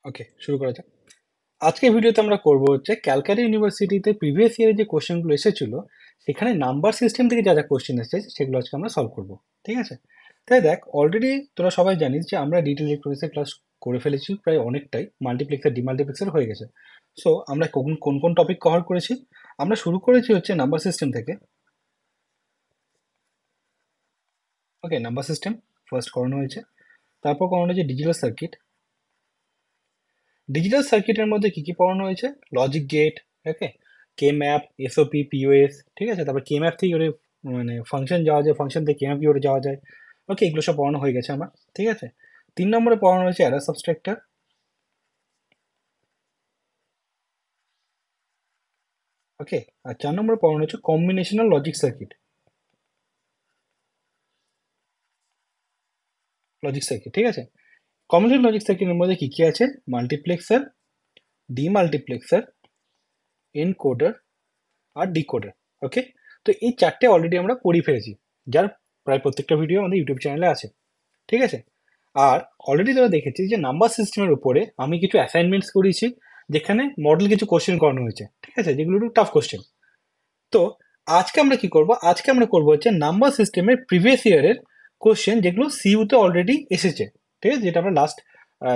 ওকে, শুরু করা যাক। আজকের ভিডিওতে আমরা করব হচ্ছে ক্যালকাটা ইউনিভার্সিটিতে প্রিভিয়াস ইয়ারে যে কোশ্চেনগুলো এসেছিল সেখানে নাম্বার সিস্টেম থেকে যা যা কোশ্চেন এসেছে সেগুলো আজকে আমরা সলভ করব। ঠিক আছে, তাই দেখ অলরেডি তোরা সবাই জানিস যে আমরা ডিটেল ইলেকট্রনিক্সের ক্লাস করে ফেলেছি, প্রায় অনেকটাই মাল্টিপ্লেক্সার ডিমাল্টিপ্লেক্সার হয়ে গেছে। সো আমরা কোন কোন কোন টপিক কভার করেছি? আমরা শুরু করেছি হচ্ছে নাম্বার সিস্টেম থেকে। ওকে, নাম্বার সিস্টেম ফার্স্ট করানো হয়েছে, তারপর করানো হয়েছে ডিজিটাল সার্কিট। ডিজিটাল সার্কিটের মধ্যে কি কি পড়ানো হয়েছে? লজিক গেট, ওকে, কে ম্যাপ, এসওপি, পিওএস, ঠিক আছে। তারপর কে ম্যাপ থেকে ওরে মানে ফাংশন যাওয়া যায়, ফাংশন থেকে কে ম্যাপ কি ওরে যাওয়া যায়। ওকে, এগুলো সব পড়ানো হয়ে গেছে আমার। ঠিক আছে, 3 নম্বরে পড়ানো হয়েছে অ্যারে সাবস্ট্রাক্টর। ওকে, আর 4 নম্বরে পড়ানো হচ্ছে combinational logic circuit. Logic circuit, ঠিক আছে। কম্বিনেশনাল লজিক সার্কিটের মধ্যে কি কি আছে? মাল্টিপ্লেক্সার, ডিমাল্টিপ্লেক্সার, এনকোডার আর ডিকোডার। ওকে, তো এই চারটে অলরেডি আমরা পড়ে ফেলেছি, যার প্রায় প্রত্যেকটা ভিডিও আমাদের ইউটিউব চ্যানেলে আছে। ঠিক আছে, আর অলরেডি তোরা দেখেছি যে নাম্বার সিস্টেমের উপরে আমি কিছু অ্যাসাইনমেন্টস করিয়েছি, যেখানে মডেল কিছু কোশ্চেন করানো হয়েছে। ঠিক আছে, যেগুলো একটু টাফ কোশ্চেন। তো আজকে আমরা কি করব? আজকে আমরা করবো হচ্ছে নাম্বার সিস্টেমের প্রিভিয়াস ইয়ারের কোশ্চেন, যেগুলো সিইউতে অলরেডি এসেছে। ঠিক আছে, যেটা আমরা লাস্ট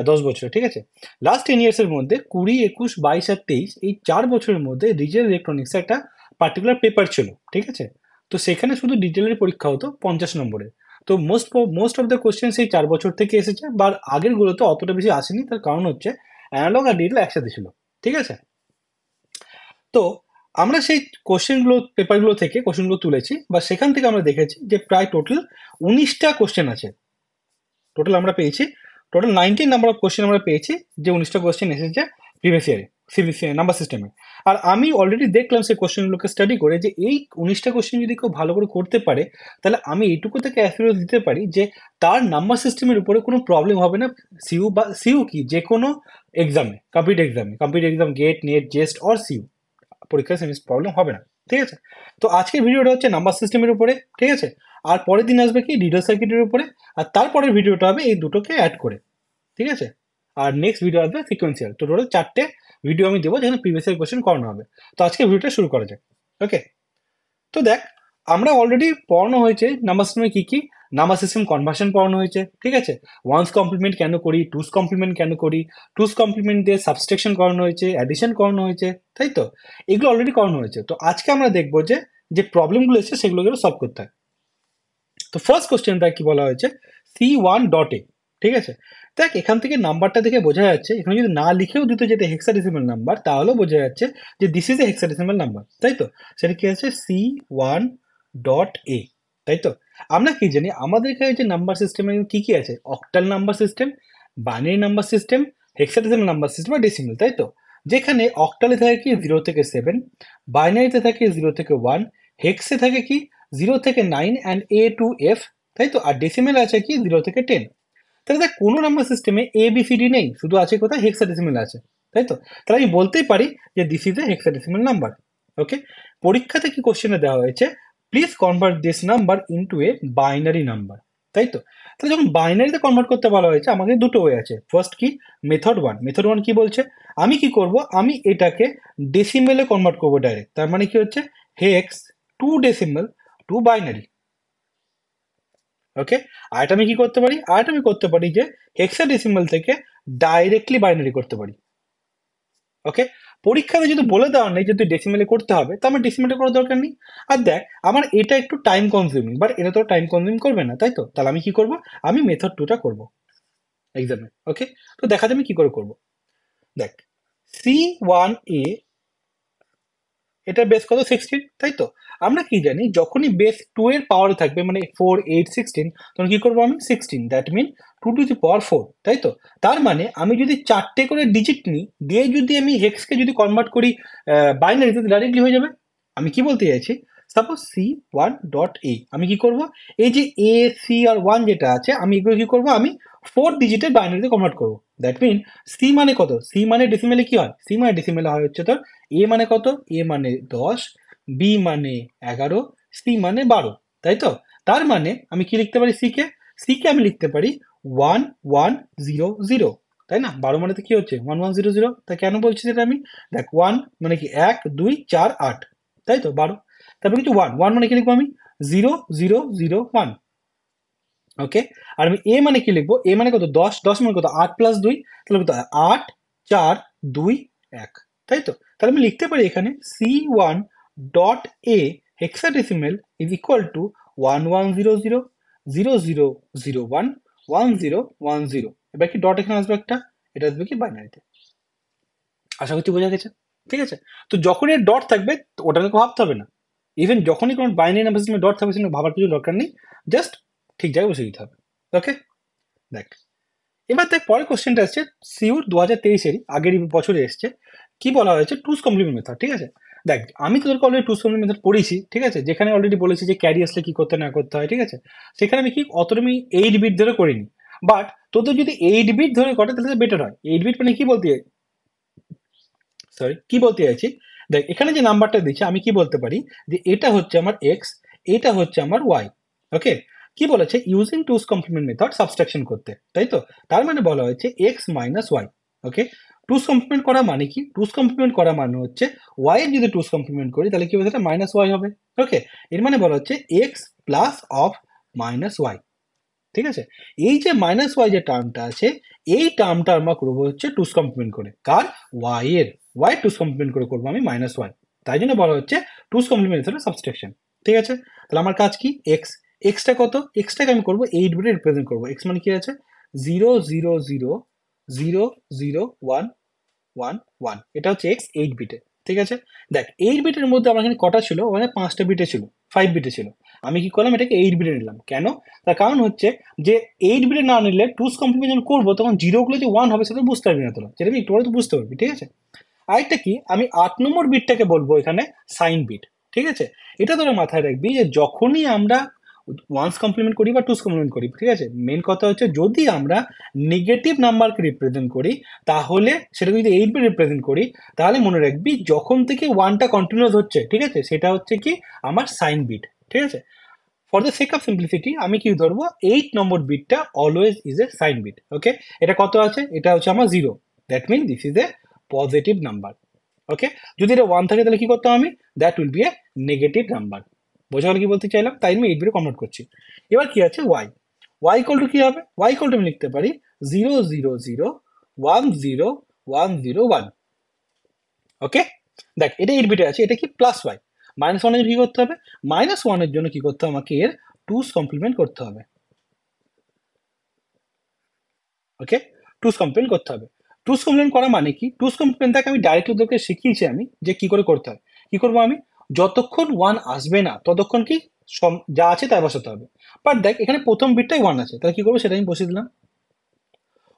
10 বছর, ঠিক আছে, লাস্ট 10 ইয়ার্সের মধ্যে 20, 21, 22 আর 23, এই 4 বছরের মধ্যে ডিজিটাল ইলেকট্রনিক্স একটা পার্টিকুলার পেপার ছিল। ঠিক আছে, তো সেখানে শুধু ডিটেলের পরীক্ষা হতো 50 নম্বরের। তো মোস্ট অফ দ্য কোশ্চেন সেই 4 বছর থেকে এসেছে, বা আগের গুলোতে অতটা বেশি আসেনি। তার কারণ হচ্ছে অ্যানালগ আর ডিজিটাল একসাথে ছিল। ঠিক আছে, তো আমরা সেই কোশ্চেনগুলো পেপারগুলো থেকে কোশ্চেনগুলো তুলেছি, বা সেখান থেকে আমরা দেখেছি যে প্রায় টোটাল 19টা কোশ্চেন আছে। টোটাল আমরা পেয়েছি, টোটাল 19 নাম্বার অফ কোশ্চেন আমরা পেয়েছি, যে 19টা কোশ্চেন এসেছে প্রিভিয়াস ইয়ারে সিবিএসসি নাম্বার সিস্টেমে। আর আমি অলরেডি দেখলাম সেই কোশ্চেনগুলোকে স্টাডি করে, যে এই 19টা কোশ্চেন যদি কেউ ভালো করে করতে পারে, তাহলে আমি এইটুকু থেকে অ্যাসিওরেন্স দিতে পারি যে তার নাম্বার সিস্টেমের উপরে কোনো প্রবলেম হবে না। সিইউ বা সিইউ কি, যে কোনো এক্সামে, competitive exam, GATE, NET, JEST or CU পরীক্ষায় সেমিস্টার প্রবলেম হবে না। ঠিক আছে, তো আজকের ভিডিওটা হচ্ছে নাম্বার সিস্টেমের উপরে। ঠিক আছে, আর পরের দিন আসবে কি ডিটেল সার্কিটের উপরে, আর তারপরের ভিডিওটা হবে এই দুটোকে অ্যাড করে। ঠিক আছে, আর নেক্সট ভিডিও আসবে সিকোয়েন্সিয়াল। তো টোটাল 4টে ভিডিও আমি দেবো, যেখানে প্রিভিয়াস ইয়ার কোশ্চেন করানো হবে। তো আজকে ভিডিওটা শুরু করা যাক। ওকে, তো দেখ আমরা অলরেডি পড়ানো হয়েছে নাম্বার সিস্টেমে কি কি। নাম্বার সিস্টেম কনভার্সন পড়ানো হয়েছে। ঠিক আছে, ওয়ান্স কমপ্লিমেন্ট কেন করি, টুস কমপ্লিমেন্ট কেন করি, টুস কমপ্লিমেন্ট দিয়ে সাবস্ট্রাকশন করানো হয়েছে, অ্যাডিশন করানো হয়েছে, তাই তো এগুলো অলরেডি করানো হয়েছে। তো আজকে আমরা দেখবো যে যে প্রবলেমগুলো এসেছে সেগুলোকে সলভ করতে হয়। তো ফার্স্ট কোশ্চেনটা কি বলা হয়েছে? C1.A। ঠিক আছে, দেখ এখান থেকে নাম্বারটা দেখে বোঝা যাচ্ছে, এখানে যদি না লিখেও দিত যেটা হেক্সাডেসিমাল নাম্বার, তাহলেও বোঝা যাচ্ছে যে this is A hexadecimal number. তাই তো, সেটা কি আছে? C1.A। তাই তো, আমরা কি জানি আমাদের কাছে যে নাম্বার সিস্টেমে কি কি আছে? Octal number system, binary number system, hexadecimal number system আর ডেসিমাল। তাই তো, যেখানে অক্টালে থাকে কি 0 থেকে 7, বাইনারিতে থাকে 0 থেকে 1, হেক্সে থাকে কি 0 থেকে 9 অ্যান্ড A to F। তাই তো, আর ডেসিমেল আছে কি 0 থেকে 10। তাহলে দেখ কোনো নাম্বার সিস্টেমে ABCD নেই, শুধু আছে কোথায়? হেক্সাডেসিমেল আছে। তাই তো, তাহলে আমি বলতেই পারি যে this is a hexadecimal number. Okay, পরীক্ষাতে কি কোশ্চেনে দেওয়া হয়েছে? Please convert this number into a binary number. তাই তো, তাহলে যখন বাইনারিতে কনভার্ট করতে বলা হয়েছে, আমাকে দুটো ওয়ে আছে। ফার্স্ট কি? মেথড ওয়ান কি বলছে? আমি কি করব? আমি এটাকে ডেসিমেলে কনভার্ট করবো ডাইরেক্ট। তার মানে কি হচ্ছে? Hex to decimal to binary. Okay, আর এটা আমি কি করতে পারি? আর এটা আমি করতে পারি যে হেক্সাডেসিমাল থেকে ডাইরেক্টলি বাইনারি করতে পারি। ওকে, পরীক্ষাতে যদি বলে দেওয়া নেই যে তুই ডেসিমেলে করতে হবে, তো আমার ডেসিমেলে করার দরকার নেই। আর দেখ আমার এটা একটু টাইম কনজিউমিং, বাট এটা তো টাইম কনজিউম করবে না। তাই তো, তাহলে আমি কি করব? আমি মেথড টুটা করবো এক্সামে। ওকে, তো দেখা যাবে কি করে করব। দেখ, C1A এটার বেস কত? 16। তাই তো, আমরা কি জানি যখনই বেস 2 এর পাওয়ারে থাকবে, মানে 4, 8, 16, তখন কি করবো আমি? 16, that mean 2 to the power 4। তাই তো, তার মানে আমি যদি 4টে করে ডিজিট নিই, দিয়ে যদি আমি হেক্সকে যদি কনভার্ট করি বাইনারিতে, ডাইরেক্টলি হয়ে যাবে। আমি কি বলতে চাইছি? সাপোজ C1.A, আমি কি করব? এই যে A, C আর 1 যেটা আছে, আমি এগুলো কি করব? আমি 4 ডিজিটের বাইনারিতে কনভার্ট করবো। দ্যাট মিন সি মানে কত? সি মানে ডেসিমেলে কি হয়? সি মানে ডেসিমেলে হয় হচ্ছে তোর এ মানে কত? এ মানে 10, বি মানে 11, সি মানে 12। তাই তো, তার মানে আমি কি লিখতে পারি? সি কে আমি লিখতে পারি 1100। তাই না? 12 মানে তো কি হচ্ছে 1100। তা কেন বলছি সেটা আমি, দেখ 1 মানে কি 1 2 4 8, তাই তো 12। তারপর কিছু 1 1 মানে কি লিখবো আমি 0 0 0 1। ওকে, আর আমি এ মানে কি লিখবো, এ মানে কত 10, 10 মানে কত 8 প্লাস 2, তাহলে কত 8 4 2 1, তাই তো? তাহলে আমি লিখতে পারি এখানে C1 dot A hexadecimal is equal two 1100 0001 1010। এবার কি ডট এখানে আসবে একটা, এটা আসবে কি বাইনারিতে। আশা করছি বোঝা গেছে, ঠিক আছে? তো যখনই এর ডট থাকবে তো ওটা নিয়ে ভাবতে হবে না। ইভেন যখনই কোনো বাইনারি নাম্বার সিস্টেমে ডট থাকবে সেটা ভাবার কিছু দরকার নেই, জাস্ট ঠিক জায়গায় বসে দিতে হবে। ওকে, দেখ এবার দেখ পরের কোশ্চেনটা আসছে সিউর 2023-এরই আগের বছরে এসছে। কি বলা হয়েছে টুস কমপ্লিমেন্ট মেথড, ঠিক আছে? দেখ আমি তোদেরকে অলরেডি টুস কমপ্লিমেন্ট মেথড পড়েছি, ঠিক আছে, যেখানে অলরেডি বলেছি যে ক্যারি আসলে কি করতে না করতে হয়, ঠিক আছে? সেখানে আমি কি অতটা আমি 8 বিট ধরে করিনি, বাট তোদের যদি 8 বিট ধরে করে তাহলে বেটার হয়। 8 বিট মানে কি বলতে, সরি কি বলতে চাইছি, দেখ এখানে যে নাম্বারটা দিচ্ছে আমি কি বলতে পারি যে এটা হচ্ছে আমার এক্স, এটা হচ্ছে আমার ওয়াই। ওকে, কি বলেছে ইউজিং টুস কমপ্লিমেন্ট মেথড সাবস্ট্রাকশন করতে, তাই তো? তার মানে বলা হয়েছে এক্স মাইনাস ওয়াই। ওকে, টুস কমপ্লিমেন্ট করা মানে কি, টুস কমপ্লিমেন্ট করা মানে হচ্ছে ওয়াই এর যদি টুস কমপ্লিমেন্ট করি তাহলে কি হবে, সেটা মাইনাস ওয়াই হবে। ওকে, এর মানে বলা হচ্ছে x plus of minus y, ঠিক আছে? এই যে মাইনাস ওয়াই যে টার্মটা আছে, এই টার্মটা আমরা করবো হচ্ছে টুস কমপ্লিমেন্ট করে, কার ওয়াই এর, ওয়াই টুস কমপ্লিমেন্ট করে করবো আমি মাইনাস ওয়াই। তাই জন্য বলা হচ্ছে টুস কমপ্লিমেন্ট মেথডের সাবস্ট্রাকশন, ঠিক আছে? তাহলে আমার কাজ কি এক্স, এক্সটা কত, এক্সটাকে আমি করবো 8 বিটে রিপ্রেজেন্ট করবো। এক্স মানে কি আছে 0 0 0 0 0 1 1 1, এটা হচ্ছে এক্স 8 বিটে, ঠিক আছে? দেখ 8 বিটের মধ্যে আমার এখানে কটা ছিল, ওখানে 5টা বিটে ছিল, 5 বিটে ছিল। আমি কি করলাম এটাকে 8 বিটে নিলাম, কেন? তার কারণ হচ্ছে যে 8 বিটে না নিলে টুস কমপ্লিমেন্ট যখন করবো তখন জিরোগুলো যে 1 হবে সেটা বুঝতে পারবি না তোরা, যেটা আমি একটু পরে তো বুঝতে পারবি, ঠিক আছে? আরেকটা কি, আমি 8 নম্বর বিটটাকে বলবো এখানে সাইন বিট, ঠিক আছে? এটা তোরা মাথায় রাখবি যে যখনই আমরা ওয়ান্স কমপ্লিমেন্ট করি বা টুস কমপ্লিমেন্ট করি, ঠিক আছে, মেন কথা হচ্ছে যদি আমরা নেগেটিভ নাম্বারকে রিপ্রেজেন্ট করি তাহলে সেটা যদি 8 বিট রিপ্রেজেন্ট করি তাহলে মনে রাখবি যখন থেকে 1টা কন্টিনিউয়াস হচ্ছে, ঠিক আছে, সেটা হচ্ছে কি আমার সাইন বিট, ঠিক আছে? For the sake of simplicity আমি কি ধরবো 8 নম্বর বিটটা always is a sign bit. Okay, এটা কত আছে, এটা হচ্ছে আমার 0, that mean this is a positive number. Okay, যদি এটা 1 থাকে তাহলে কি করতাম আমি, that will be a negative number. বোঝা গেল কি বলতে চাইলাম? তাই আমি 8 বিটে কনভার্ট করছি। এবার কি আছে ওয়াই, ওয়াই ইকুয়াল টু কি হবে, ওয়াই ইকুয়াল টু আমি লিখতে পারি 0 0 0 1 0 1 0 1। ওকে, দেখ এটা 8 বিটে আছে, এটা কি প্লাস ওয়াই, মাইনাস ওয়ানের কি করতে হবে, মাইনাস ওয়ানের জন্য কি করতে হবে আমাকে এর টুস কমপ্লিমেন্ট করতে হবে। ওকে, টুস কমপ্লিমেন্ট করতে হবে। টুস কমপ্লিমেন্ট করা মানে কি, টুস কমপ্লিমেন্ট আমি ডাইরেক্টলি তোকে শিখিয়েছি আমি যে কি করে করতে হয়। কি করবো আমি, যতক্ষণ 1 আসবে না ততক্ষণ কি যা আছে তাই বসাতে হবে। বাট দেখ এখানে প্রথম বিটটাই 1 আছে, তাহলে কি করবো সেটা আমি বসিয়ে দিলাম।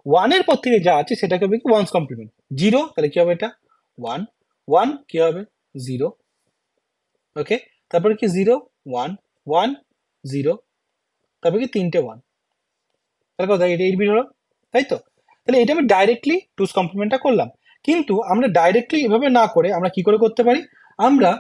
1-এর পর থেকে যা আছে সেটাকে হবে কি ওয়ান্স কমপ্লিমেন্ট। 0 তাহলে কি হবে এটা 1, 1 কি হবে 0। ওকে, তারপরে কি 0 1 1 0, তারপরে কি 3টে 1, তাহলে কত, এটা 8 বিট হলো, তাই তো? তাহলে এটা আমি ডাইরেক্টলি টুস কমপ্লিমেন্টটা করলাম। কিন্তু আমরা ডাইরেক্টলি এভাবে না করে আমরা কি করে করতে পারি, আমরা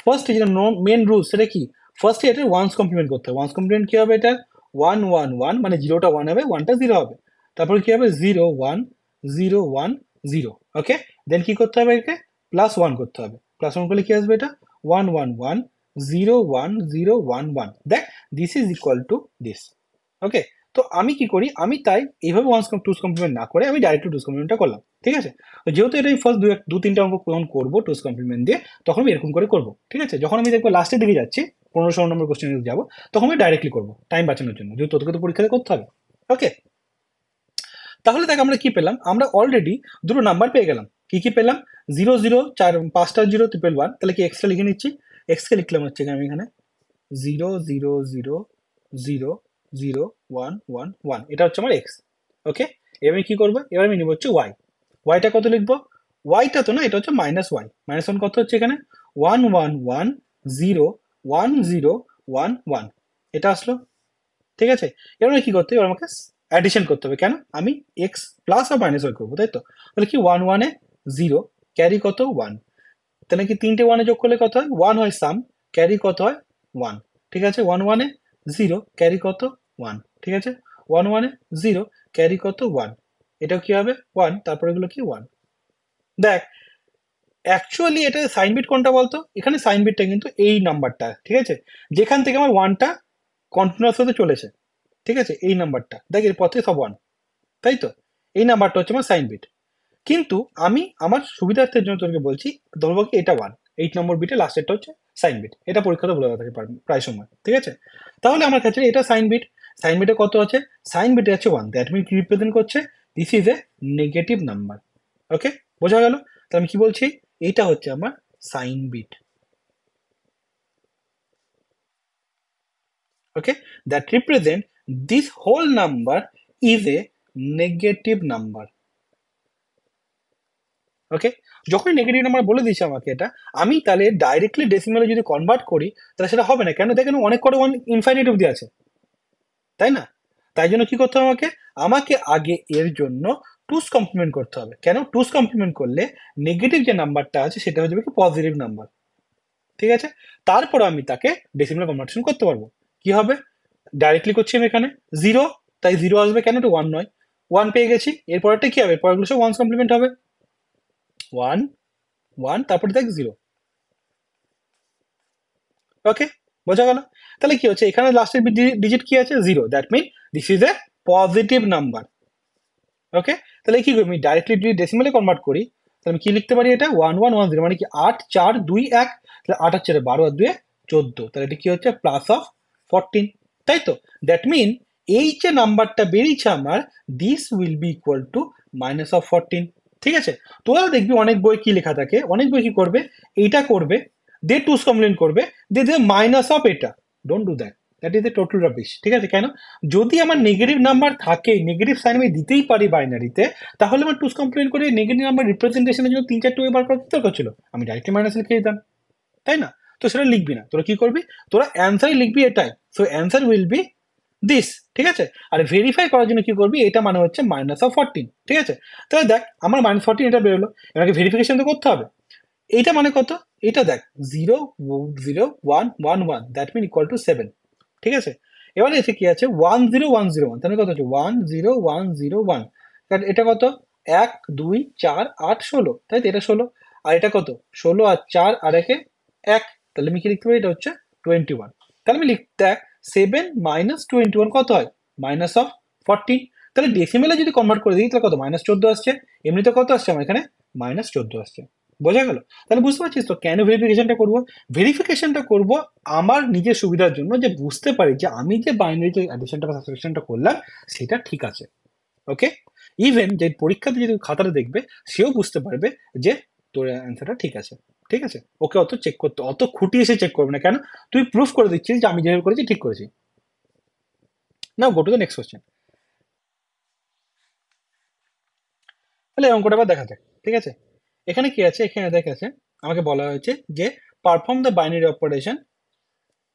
ফার্স্ট যেটা মেন রুল সেটা কি, ফার্স্টে এটা ওয়ান্স কমপ্লিমেন্ট করতে হবে। ওয়ান্স কমপ্লিমেন্ট কি হবে, এটা 1 1 1 মানে 0টা 1 হবে, 1টা 0 হবে। তারপর কি হবে 0 1 0 1 0। ওকে, দেন কি করতে হবে, একে প্লাস 1 করতে হবে। প্লাস 1 করলে কি আসবে, এটা 1 1 1 0 1 0 1 1। দেখ this is equal to this. Okay, তো আমি কি করি, আমি তাই এইভাবে ওয়ান্স টুস কমপ্লিমেন্ট না করে আমি ডাইরেক্ট টুস কমপ্লিমেন্টটা করলাম, ঠিক আছে? তো যেহেতু এটা আমি ফার্স্ট দু তিনটা অঙ্ক যখন করবো টুস কমপ্লিমেন্ট দিয়ে তখন আমি এরকম করে করবো, ঠিক আছে? যখন আমি দেখবো লাস্টের দিকে যাচ্ছি 15-16 নম্বর কোশ্চেন যাবো তখন আমি ডাইরেক্টলি করবো টাইম বাঁচানোর জন্য, যেহেতু তোকে তো পরীক্ষাতে করতে হবে। ওকে, তাহলে দেখ আমরা কি পেলাম, আমরা অলরেডি দুটো নাম্বার পেয়ে গেলাম। কি কি পেলাম, 0 0 5টা 0 ট্রিপল 1, তাহলে কি এক্সটা লিখে নিচ্ছি, এক্সকে লিখলাম হচ্ছে আমি এখানে 0 0 0 0 0 1 1 1, এটা হচ্ছে আমার এক্স। ওকে, এবার আমি কি করবো, এবার আমি নিব হচ্ছে ওয়াই। ওয়াইটা কত লিখবো, ওয়াইটা তো না, এটা হচ্ছে মাইনাস ওয়াই, মাইনাস ওয়ান কত হচ্ছে এখানে 1 1 1 0 1 0 1 1, এটা আসলো, ঠিক আছে? এবার আমি কি করতে হবে, এবার আমাকে অ্যাডিশন করতে হবে, কেন আমি এক্স প্লাস আর মাইনাস ওয়াই করবো, তাই তো? তাহলে কি 1 1 এ 0 ক্যারি কত 1, তাহলে কি তিনটে 1 এ যোগ করলে কত হয় 1 হয় সাম, ক্যারি কত হয় 1, ঠিক আছে? 1 1 এ 0 ক্যারি কত 1, ঠিক আছে? 1 1 এ 0 ক্যারি কত 1, এটাও কি হবে 1, তারপরে এগুলো কি 1। দেখ অ্যাকচুয়ালি এটা সাইন বিট কোনটা বলতো, এখানে সাইন বিটটা কিন্তু এই নাম্বারটা, ঠিক আছে, যেখান থেকে আমার 1টা কন্টিনিউয়াস হতে চলেছে, ঠিক আছে, এই নাম্বারটা দেখ এর পথে সব 1, তাই তো, এই নাম্বারটা হচ্ছে আমার সাইন বিট। কিন্তু আমি আমার সুবিধার্থের জন্য তোকে বলছি, ধরবো কি এটা 1, 8 নম্বর বিটে লাস্টেরটা হচ্ছে সাইন বিট, এটা পরীক্ষাতে বলে দেওয়া থাকে প্রায় সময়, ঠিক আছে। তাহলে আমার কাছে এটা সাইন বিট, সাইন বিটে কত আছে, সাইন বিটে আছে 1, দ্যাট মিন কি রিপ্রেজেন্ট করছে, this is a negative number. Okay, বোঝা গেল? তাহলে আমি কি বলছি, এইটা হচ্ছে আমার sign bit. Okay, that represent this whole number is a negative number. ওকে, যখন নেগেটিভ নাম্বার বলে দিয়েছে আমাকে এটা, আমি তাহলে ডাইরেক্টলি ডেসিমালে যদি কনভার্ট করি তাহলে সেটা হবে না, কেন, দেখেন অনেক করে 1 ইনফাইনাইট অব্দি আছে, তাই না? তাই জন্য কি করতে হবে আমাকে, আমাকে আগে এর জন্য টুস কমপ্লিমেন্ট করতে হবে। কেন, টুস কমপ্লিমেন্ট করলে নেগেটিভ যে নাম্বারটা আছে সেটা হয়ে যাবে কি পজিটিভ নাম্বার, ঠিক আছে। তারপর আমি তাকে ডেসিমাল কনভার্সন করতে পারবো। কি হবে, ডাইরেক্টলি করছি আমি এখানে 0, তাই 0 আসবে, কেন, এটা 1 নয়, 1 পেয়ে গেছি, এরপরটা কি হবে, পরেরগুলো সব 1 কমপ্লিমেন্ট হবে, 1 1 তারপরে দেখ 0। ওকে, বোঝা গেল? তাহলে কি হচ্ছে, এখানে লাস্টের ডিজিট কি আছে, 0, that mean this is a positive number. Okay, তাহলে কি করি, আমি ডাইরেক্টলি যদি ডেসিমালে কনভার্ট করি তাহলে আমি কি লিখতে পারি, এটা 1110, মানে কি 8 4 2 1, তাহলে 8 আর 4 12 আর 2 14, তাহলে এটা কি হচ্ছে প্লাস অফ 14, তাই তো। দ্যাট মিন এই যে নাম্বারটা বেরিয়েছে আমার, this will be equal to minus of 14, ঠিক আছে। তোরা দেখবি অনেক বই কি লেখা থাকে, অনেক বই কি করবে, এইটা করবে, দে টুস কমপ্লেন করবে, দে মাইনাস অফ এটা, don't do that, that is a total rubbish, ঠিক আছে। কেন, যদি আমার নেগেটিভ নাম্বার থাকে, নেগেটিভ সাইন আমি দিতেই পারি বাইনারিতে, তাহলে আমার টুস কমপ্লেন করে নেগেটিভ নাম্বার রিপ্রেজেন্টেশনের জন্য 3-4 ওয়ে বার করার কি দরকার ছিল, আমি ডাইরেক্টলি মাইনাস লিখে দিতাম, তাই না? তো সেটা লিখবি না, তোরা কি করবি, তোরা অ্যান্সারই লিখবি এটাই, so answer will be this, ঠিক আছে। আর ভেরিফাই করার জন্য কি করবি, এটা মানে হচ্ছে মাইনাস অফ 14, ঠিক আছে। তাহলে দেখ আমার -14 এটা বেরোলো, এটাকে ভেরিফিকেশন তো করতে হবে, এইটা মানে কত, এটা দেখ 0 0 1 1 1, দ্যাট মিন ইকুয়াল টু 7, ঠিক আছে। এবারে এসে কি আছে 10101, তাহলে কত হচ্ছে 10101, এটা কত 1 2 4 8 16, তাই তো, এটা 16, আর এটা কত 16 আর 4 আর 1 1, তাহলে আমি কি লিখতে পারি, এটা হচ্ছে 21, তাহলে আমি দেখ 7 মাইনাস 21 কত হয়, মাইনাস অফ 14, তাহলে ডেসিমেলে যদি কনভার্ট করে দিই তাহলে কত -14 আসছে, এমনিতে কত আসছে আমার এখানে -14 আসছে, বোঝা গেল? তাহলে বুঝতে পারছিস তো কেন ভেরিফিকেশনটা করব, ভেরিফিকেশনটা করব আমার নিজের সুবিধার জন্য, যে বুঝতে পারি যে আমি যে বাইনারি যে অ্যাডিশনটা বা সাবট্রাকশনটা করলাম সেটা ঠিক আছে। ওকে, ইভেন যে পরীক্ষাতে যদি খাতাটা দেখবে সেও বুঝতে পারবে যে তোর অ্যান্সারটা ঠিক আছে, ঠিক আছে। ওকে অত চেক করতে, অত খুঁটিয়ে এসে চেক করবে না, কেন, তুই প্রুফ করে দিচ্ছিস যে আমি যেভাবে করেছি ঠিক করেছি। Now go to the next question. তাহলে এই অঙ্কটা আবার দেখা যাক, ঠিক আছে। এখানে কি আছে, এখানে দেখা আছে আমাকে বলা হয়েছে যে পারফর্ম দ্য বাইনারি অপারেশন,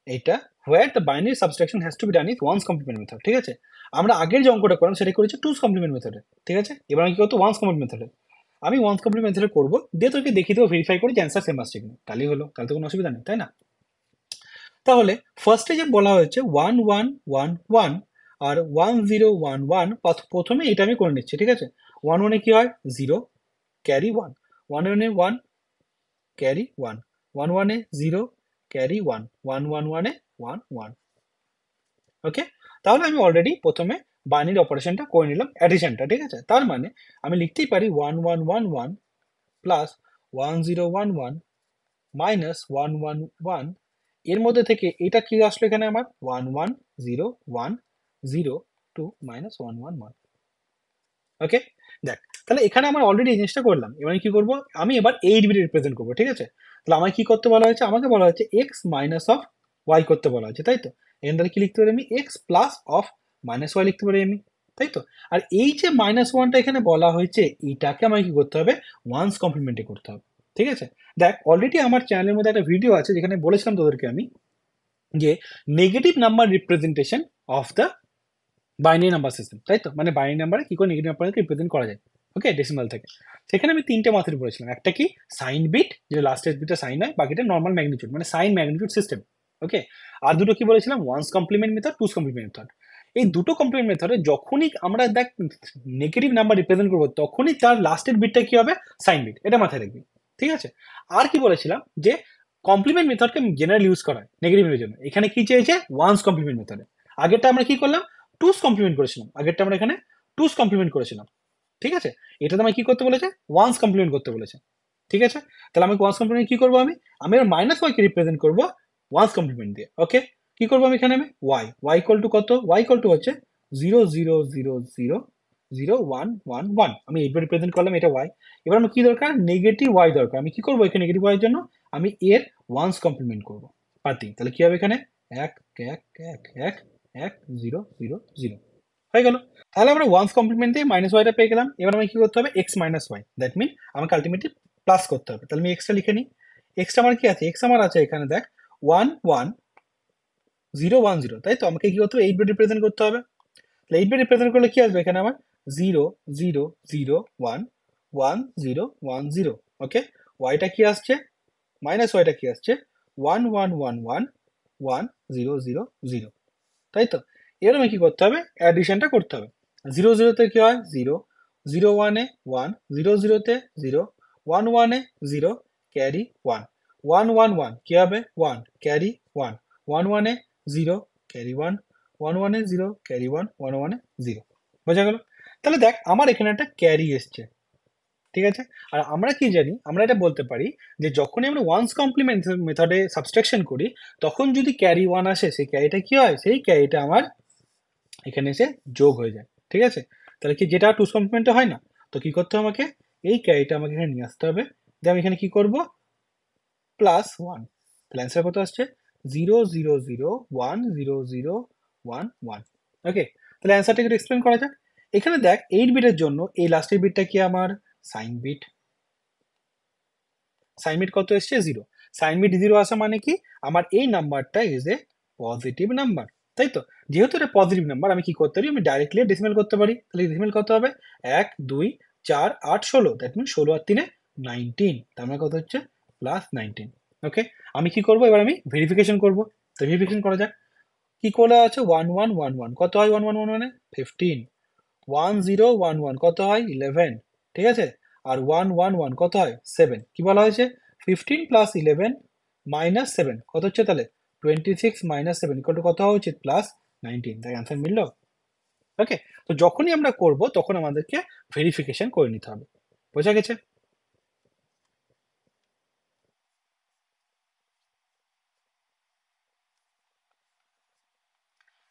এইটা where the binary subtraction has to be done with one's complement method, ঠিক আছে। আমরা আগের যে অঙ্কটা করলাম সেটা করেছি টুস কমপ্লিমেন্ট মেথডে, ঠিক আছে। এবার আমি কি করতো ওয়ান্স কমপ্লিমেন্ট মেথডে, আমি ওয়ান্স কমপ্লিমেন্ট মেথডে করবো, দিয়ে তোকে দেখিয়ে দেবো ভেরিফাই করে যে অ্যান্সার সেম আসছে কিনা, তাহলেই হলো, তাহলে তো কোনো অসুবিধা নেই, তাই না। তাহলে ফার্স্টে যে বলা হয়েছে 1111 আর 1011, প্রথমে এটা আমি করে নিচ্ছি, ঠিক আছে। 11-এ কি হয় 0 ক্যারি 1, 11-এ 1 ক্যারি 1, 11-এ 0 ক্যারি 1, 111-এ 1 1। ওকে, তাহলে আমি অলরেডি প্রথমে বাইনারি অপারেশনটা করে নিলাম, অ্যাডিশনটা, ঠিক আছে। তার মানে আমি লিখতেই পারি 1111 প্লাস 1011 মাইনাস 111, এর মধ্যে থেকে এটা কি আসলো এখানে আমার 110102 মাইনাস 111। ওকে, দেখ তাহলে এখানে আমার অলরেডি এই জিনিসটা করলাম, এবার কি করব, আমি এবার 8 বিট রিপ্রেজেন্ট করবো, ঠিক আছে। তাহলে আমাকে কি করতে বলা হয়েছে, আমাকে বলা হচ্ছে এক্স মাইনাস অফ ওয়াই করতে বলা হয়েছে, তাই তো। এখানে তাহলে কি লিখতে পারি, আমি x plus of minus y লিখতে পারি আমি, তাই তো। আর এই যে -1টা এখানে বলা হয়েছে, এটাকে আমাকে কি করতে হবে, ওয়ান্স কমপ্লিমেন্টে করতে হবে, ঠিক আছে। দেখ অলরেডি আমার চ্যানেলের মধ্যে একটা ভিডিও আছে যেখানে বলেছিলাম তোদেরকে আমি যে negative number representation of the binary number system, তাই তো, মানে বাইনারি নাম্বারে কি করে নেগেটিভ নাম্বারকে রিপ্রেজেন্ট করা যায়, ওকে, ডেসিমাল থেকে। সেখানে আমি 3টে মেথড বলেছিলাম, একটা কি সাইন বিট, যেটা লাস্টের বিটটা সাইন হয়, বাকিটা নর্মাল ম্যাগনিটিউড মানে সাইন ম্যাগনিটিউড সিস্টেম, ওকে। আর দুটো কি বলেছিলাম, one's complement method, two's complement method. এই দুটো কমপ্লিমেন্ট মেথডে যখনই আমরা দেখ নেগেটিভ নাম্বার রিপ্রেজেন্ট করবো তখনই তার লাস্টের বিটটা কি হবে, সাইন বিট। এটা মাথায় রাখবি, ঠিক আছে। আর কি বলেছিলাম যে কমপ্লিমেন্ট মেথডকে জেনারেল ইউজ করা হয় নেগেটিভের জন্য। এখানে কি চেয়েছে, ওয়ান্স কমপ্লিমেন্ট মেথডে। আগেরটা আমরা কি করলাম, টুস কমপ্লিমেন্ট করেছিলাম। আগেরটা আমরা এখানে টুস কমপ্লিমেন্ট করেছিলাম, ঠিক আছে। এটাতে আমাকে কি করতে বলেছে, ওয়ান্স কমপ্লিমেন্ট করতে বলেছে, ঠিক আছে। তাহলে আমি ওয়ান্স কমপ্লিমেন্ট কি করবো, আমি মাইনাস ওয়াই কে রিপ্রেজেন্ট করবো ওয়ান্স কমপ্লিমেন্ট দিয়ে। ওকে, কি করবো আমি এখানে, আমি ওয়াই ইকুয়াল টু কত, ওয়াই ইকুয়াল টু হচ্ছে 0 0 0 0 0 1 1 1। আমি এইভাবে রিপ্রেজেন্ট করলাম, এটা ওয়াই। এবার আমার কি দরকার, নেগেটিভ ওয়াই দরকার। আমি কি করবো এখানে নেগেটিভ ওয়াই এর জন্য, আমি এর ওয়ান্স কমপ্লিমেন্ট করবো পাতি। তাহলে কি হবে এখানে, 1 1 1 1 1 0 0 0 হয়ে গেল। তাহলে আমরা ওয়ান্স কমপ্লিমেন্ট দিয়ে মাইনাস ওয়াইটা পেয়ে গেলাম। এবার আমাকে কি করতে হবে, x minus Y, that mean আমাকে আলটিমেটলি প্লাস করতে হবে। তাহলে আমি এক্সটা লিখে নিই। এক্সটা আমার কি আছে, এক্স আমার আছে এখানে দেখ 1 1 0 1 0, তাই তো। আমাকে কি করতে হবে, 8 বিট রিপ্রেজেন্ট করতে হবে। তাহলে 8 বিট রিপ্রেজেন্ট করলে কি আসবে এখানে আমার, 0 0 0 1 1 0 1 0। ওকে, ওয়াইটা কি আসছে, মাইনাস ওয়াইটা কি আসছে, 1 1 1 1 1 0 0 0, তাই তো। এবার আমি কি করতে হবে, অ্যাডিশনটা করতে হবে। 0 0 তে কি হয় 0, 0 1 এ 1, 0 0 তে 0, 1 1 এ 0, ক্যারি 1, 1 1 1 কি হবে 1, ক্যারি 1, 1 1 এ 0, ক্যারি 1, 1 1 এ 0, ক্যারি 1, 1 1 এ 0। বোঝা গেল। তাহলে দেখ আমার এখানে একটা ক্যারি এসছে, ঠিক আছে। আর আমরা কি জানি, আমরা এটা বলতে পারি যে যখনই আমরা ওয়ান্স কমপ্লিমেন্ট মেথডে সাবস্ট্রাকশন করি তখন যদি ক্যারি 1 আসে, সেই ক্যারিটা কি হয়, সেই ক্যারিটা আমার এখানে এসে যোগ হয়ে যায়, ঠিক আছে। তাহলে কি যেটা টুস কমপ্লিমেন্টে হয় না, তো কি করতে হবে আমাকে, এই ক্যারিটা আমাকে এখানে নিয়ে আসতে হবে। দিয়ে আমি এখানে কি করব, প্লাস 1। তাহলে অ্যান্সার কত আসছে, 0 0 0 1 0 0 1 1। ওকে, তাহলে অ্যান্সারটা একটু এক্সপ্লেন করা যাক। এখানে দেখ 8 বিটের জন্য এই লাস্টের বিটটা কি আমার সাইন বিট। সাইন বিট কত এসছে, 0। সাইন বিট 0 আসা মানে কি, আমার এই নাম্বারটা ইজ এ পজিটিভ নাম্বার, তাই তো। যেহেতু এটা পজিটিভ নাম্বার আমি কি করতে পারি, আমি ডাইরেক্টলি ডেসিমেল করতে পারি। তাহলে ডেসিমেল কত হবে, 1 2 4 8 16, দ্যাট মিন 16 আর 3 19, তার মানে কত হচ্ছে প্লাস 19। ওকে, আমি কি করব, এবার আমি ভেরিফিকেশন করব। তো ভেরিফিকেশন করা যাক। কি করে আছে, 1 1 1 1 কত হয়, 1 1 1 1 15, 1 0 1 1 কত হয় 11, ঠিক আছে। আর 1 1 1 কত হয় 7। কি বলা হয়েছে, 15 প্লাস 11 মাইনাস 7 কত হচ্ছে, তাহলে 26 মাইনাস 7 ইকুয়াল টু কত হওয়া উচিত, প্লাস 19। তাই অ্যান্সার মিলল। ওকে, তো যখনই আমরা করব তখন আমাদেরকে ভেরিফিকেশন করে নিতে হবে। বোঝা গেছে।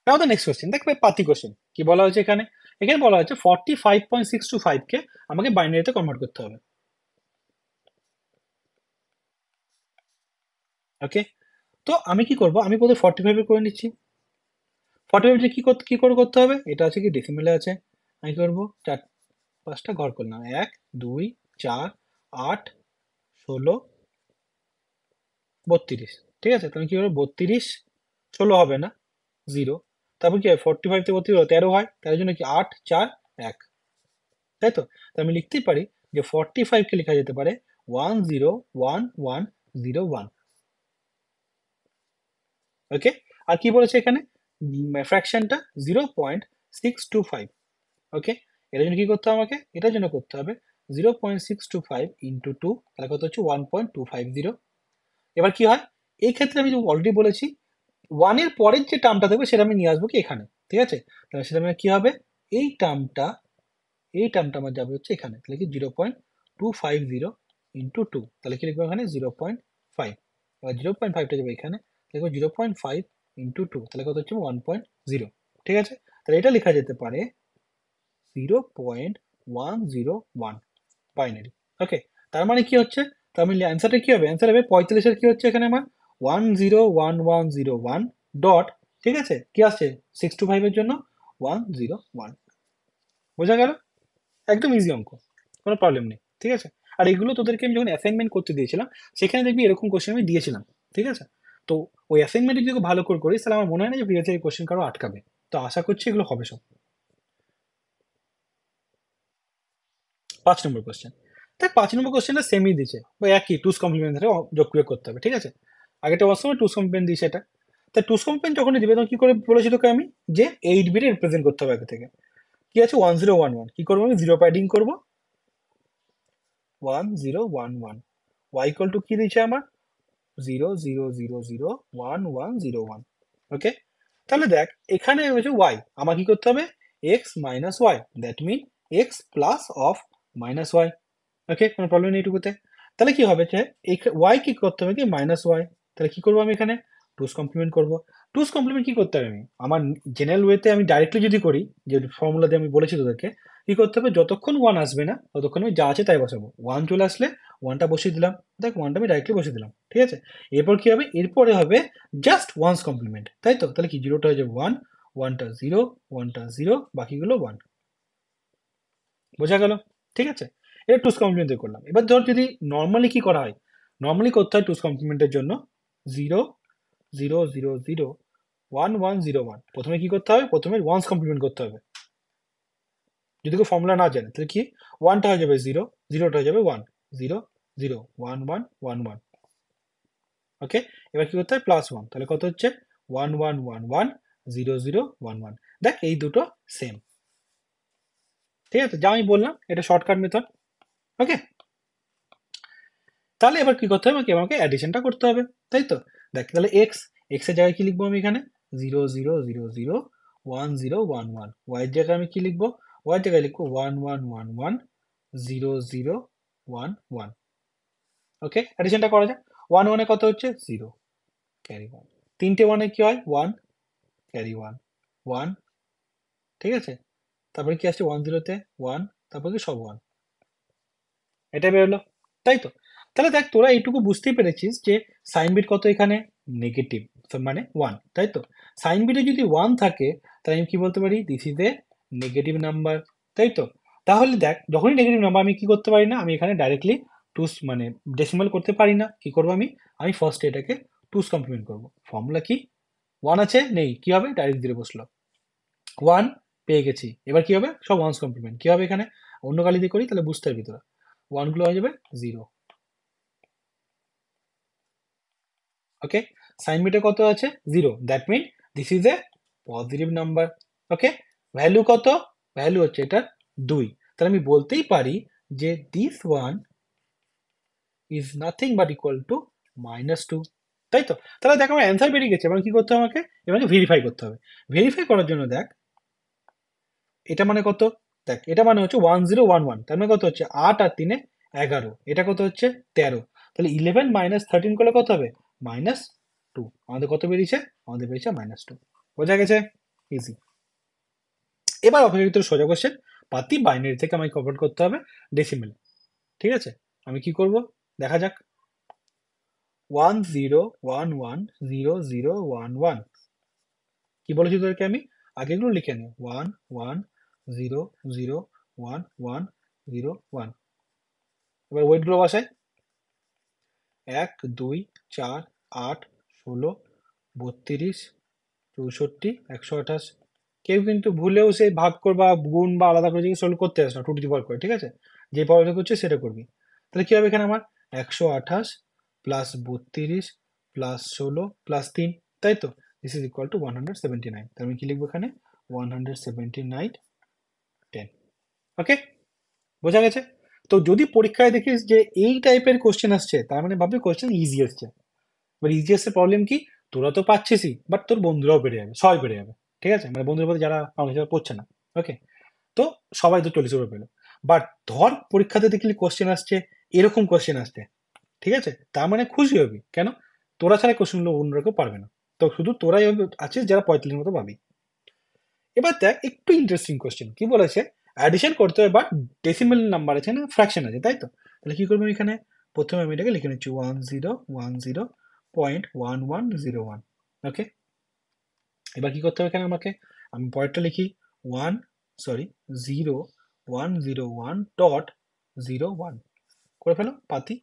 নাও দ্য নেক্সট কোশ্চেন, দেখবে পাতি কোশ্চেন কি বলা হয়েছে এখানে। এখানে বলা হয়েছে 45.625 কে আমাকে বাইনারিতে কনভার্ট করতে হবে। ওকে, তো আমি কি করব, আমি প্রথমে 45 এর করে নিচ্ছি। 45 কি করে করতে হবে, এটা আছে কি ডেসিমেলে আছে। আমি কি করবো, 5টা ঘর করলাম, 1 2 4 8 16 32, ঠিক আছে। তুমি কি করবো, 32 16 হবে না, 0। তারপর কি হয়, 45 থেকে 32 13 হয়, তার জন্য কি 8 4 1, তাই তো। তো আমি লিখতেই পারি যে 45 কে লেখা যেতে পারে 1 0 1 1 0 1। ওকে, আর কি বলেছে এখানে, ফ্র্যাকশনটা 0.625। ওকে, এটার জন্য কি করতে হবে, আমাকে এটার জন্য করতে হবে 0.625 ইন্টু 2, তাহলে কত হচ্ছে 1.250। এবার কি হয়, এই ক্ষেত্রে আমি অলরেডি বলেছি 1 এর পরের যে টার্মটা থাকবে সেটা আমি নিয়ে আসবো কি এখানে, ঠিক আছে। তাহলে সেটা মানে কি হবে, এই টার্মটা আমার যাবে হচ্ছে এখানে। তাহলে কি 0.250 ইন্টু 2, তাহলে কি লিখবো এখানে 0.5। এবার 0.5টা যাবে এখানে, লিখবো 0.5 ইন্টু 2, তাহলে কত হচ্ছে 1.0, ঠিক আছে। তাহলে এটা লেখা যেতে পারে 0.101 বাইনারি। ওকে, তার মানে কি হচ্ছে, তার মানে অ্যান্সারটা কি হবে, অ্যান্সার হবে 45-এর কি হচ্ছে এখানে আমার 101101 ডট, ঠিক আছে। কি আসছে 625 এর জন্য 101। বোঝা গেল, একদম ইজি অঙ্ক, কোনো প্রবলেম নেই, ঠিক আছে। আর এগুলো তোদেরকে আমি যখন অ্যাসাইনমেন্ট করতে দিয়েছিলাম সেখানে দেখবি এরকম কোশ্চেন আমি দিয়েছিলাম, ঠিক আছে। তো ওই অ্যাসাইনমেন্টে যদি ভালো করে করিস তাহলে আমার মনে হয় না যে প্রিভিয়াস ইয়ার কোশ্চেন কারো আটকাবে। তো আশা করছি এগুলো হবে সব। 5 নম্বর কোশ্চেন, দেখ 5 নম্বর কোশ্চেনটা সেমই দিয়েছে, ওই একই টুস কমপ্লিমেন্ট ধরে যোগ বিয়োগ করতে হবে, ঠিক আছে। আগেটা ওয়ার সময় টুস কমপ্লিমেন্ট দিয়েছে এটা। তা টুস কমপ্লিমেন্ট যখনই দিবে তখন কি করে বলেছি তোকে আমি, যে 8 বিটে রিপ্রেজেন্ট করতে হবে আগে থেকে। কি আছে 1011, কি করবো আমি, জিরো প্যাডিং করবো 1011, ওয়াই ইকুয়াল টু কি দিয়েছে আমার 0 0 0 0 1 1 0 1। ওকে, তাহলে দেখ এখানে হচ্ছে ওয়াই, আমার কি করতে হবে x minus Y, that mean X plus of minus Y. Okay, কোনো প্রবলেম নেই এটুকুতে। তাহলে কি হবে যে ওয়াই কি করতে হবে কি মাইনাস ওয়াই, তাহলে কি করবো আমি এখানে টুস কমপ্লিমেন্ট করবো। টুস কমপ্লিমেন্ট কি করতে হবে আমি, আমার জেনারেল ওয়েতে আমি ডাইরেক্টলি যদি করি, যে ফর্মুলা দিয়ে আমি বলেছি তোদেরকে, কি করতে হবে যতক্ষণ ওয়ান আসবে না ততক্ষণ আমি যা আছে তাই বসাবো, ওয়ান চলে আসলে ওয়ানটা বসিয়ে দিলাম, দেখ ওয়ানটা আমি ডাইরেক্টলি বসিয়ে দিলাম, ঠিক আছে। এরপর কি হবে, এরপরে হবে জাস্ট ওয়ান্স কমপ্লিমেন্ট, তাই তো। তাহলে কি জিরোটা হয়ে যাবে ওয়ান, ওয়ানটা জিরো, ওয়ানটা জিরো, বাকিগুলো ওয়ান। বোঝা গেল, ঠিক আছে। এটা টুস কমপ্লিমেন্ট দিয়ে করলাম। এবার ধর যদি নর্মালি কি করা হয়, নর্মালি করতে হয় টুস কমপ্লিমেন্টের জন্য 0 0 0 0 1 1 0 1, প্রথমে কি করতে হবে, প্রথমে ওয়ান্স কমপ্লিমেন্ট করতে হবে। যদি কেউ ফর্মুলা না জানে তাহলে কি, ওয়ানটা হয়ে যাবে জিরো, জিরোটা হয়ে যাবে ওয়ান, 0 0 1 1 1 1। ওকে, এবার কি করতে হয় প্লাস ওয়ান, তাহলে কত হচ্ছে 1 1 1 1 0 0 1 1। দেখ এই দুটো সেম, ঠিক আছে, যা আমি বললাম এটা শর্টকাট মেথড। ওকে, তাহলে এবার কি করতে হবে, আমাকে অ্যাডিশনটা করতে হবে, তাই তো। দেখ তাহলে এক্স, এক্স এর জায়গায় কি লিখবো আমি এখানে 0 0 0 0 1 0 1 1। ওয়াই এর জায়গায় আমি কি লিখবো, ওয়াই এর জায়গায় লিখবো 1 1 1 1 0 0 1 1। ওকে, অ্যাডিশনটা করা যায়। ওয়ান ওয়ানে কত হচ্ছে জিরো, ক্যারি ওয়ান, তিনটে ওয়ানে কি হয় ওয়ান, ক্যারি ওয়ান, ওয়ান, ঠিক আছে। তারপরে কি আসছে ওয়ান জিরোতে ওয়ান, তারপরে কি সব ওয়ান, এটা বেরোলো, তাই তো। তাহলে দেখ তোরা এইটুকু বুঝতেই পেরেছিস যে সাইন বিট কত এখানে নেগেটিভ, মানে ওয়ান, তাই তো। সাইন বিটে যদি ওয়ান থাকে তাহলে আমি কি বলতে পারি, this is a negative number, তাই তো। তাহলে দেখ যখনই নেগেটিভ নাম্বার আমি কি করতে পারি না, আমি এখানে ডাইরেক্টলি টুস মানে ডেসিমাল করতে পারি না, কি করবো আমি, আমি ফার্স্ট এটাকে টুস কমপ্লিমেন্ট করবো। ফর্মুলা কি, ওয়ান আছে নেই, কি হবে ডাইরেক্ট জিরো বসলো, ওয়ান পেয়ে গেছি, এবার কি হবে সব ওয়ান্স কমপ্লিমেন্ট, কি হবে এখানে অন্য কালি দিয়ে করি তাহলে বুঝতে পারবি তোরা, ওয়ানগুলো হয়ে যাবে জিরো। ওকে, সাইন বিটে কত আছে zero, that mean this is a positive number. Okay, value কত, ভ্যালু হচ্ছে এটা দুই, তাহলে আমি বলতেই পারি যে this one is nothing but equal to minus two, তাই তো। তাহলে দেখ আমার অ্যান্সার বেরিয়ে গেছে, এবার কি করতে হবে আমাকে, এবারে ভেরিফাই করতে হবে। ভেরিফাই করার জন্য দেখ এটা মানে কত, দেখ এটা মানে হচ্ছে 1011, তার মানে কত হচ্ছে 8 আর 3 11, এটা কত হচ্ছে 13, তাহলে 11 মাইনাস 13 করলে কত হবে -2, আমাদের কত বেরিয়েছে, আমাদের বেরিয়েছে -2। বোঝা গেছে, ইজি। এবার অপেক্ষিত সোজা কোশ্চেন, পাতি বাইনারি থেকে আমাকে কনভার্ট করতে হবে ডেসিমেল, ঠিক আছে। আমি কি করব দেখা যাক, 1011 0 0 1 1, কি বলেছি তোদেরকে আমি, আগেগুলো লিখে নে 1 1 0 0 1 1 0 1। এবার ওয়েটগুলো বসাই, 1 2 4 8 16 32 64 128। কেউ কিন্তু ভুলেও সেই ভাগ কর বা গুণ বা আলাদা করে যদি সলভ করতে আসে না, টু টু দি পাওয়ার করে, ঠিক আছে, যে পাওয়ারটা করছে সেটা করবি। তাহলে কি হবে এখানে আমার 128 প্লাস 32 প্লাস 16 প্লাস 3, তাই তো, দিস ইজ ইকুয়াল টু 179। তাহলে আমি কি লিখবো এখানে 179 10। ওকে, বোঝা গেছে। তো যদি পরীক্ষায় দেখিস যে এই টাইপের কোশ্চেন আসছে, তার মানে ভাববি কোশ্চেন ইজি আসছে। এবার ইজি আসছে প্রবলেম কি, তোরা তো পাচ্ছিসই, বাট তোর বন্ধুরাও পেরে যাবে, সবাই পেরে যাবে, ঠিক আছে, মানে বন্ধুদের মধ্যে যারা আমার হিসাবে পড়ছে না। ওকে, তো সবাই তো 40 উপরে পেলো। বাট ধর পরীক্ষাতে দেখলি কোশ্চেন আসছে, এরকম কোশ্চেন আসছে, ঠিক আছে, তার মানে খুশি হবি, কেন তোরা ছাড়া কোশ্চেনগুলো অন্য কেউ পারবে না, তো শুধু তোরাই আছিস যারা 45 মতো পাবি। এবার দেখ একটু ইন্টারেস্টিং কোশ্চেন, কি বলেছে অ্যাডিশন করতে হবে বাট ডেসিমেল নাম্বার আছে না, ফ্র্যাকশন আছে, তাই তো। তাহলে কি করবো এখানে, প্রথমে আমি এটাকে লিখে নিচ্ছি 1010.1101। ওকে, এবার কি করতে হবে এখানে আমাকে, আমি পরেরটা লিখি 1 0 1 0 1 করে ফেলো পাতি।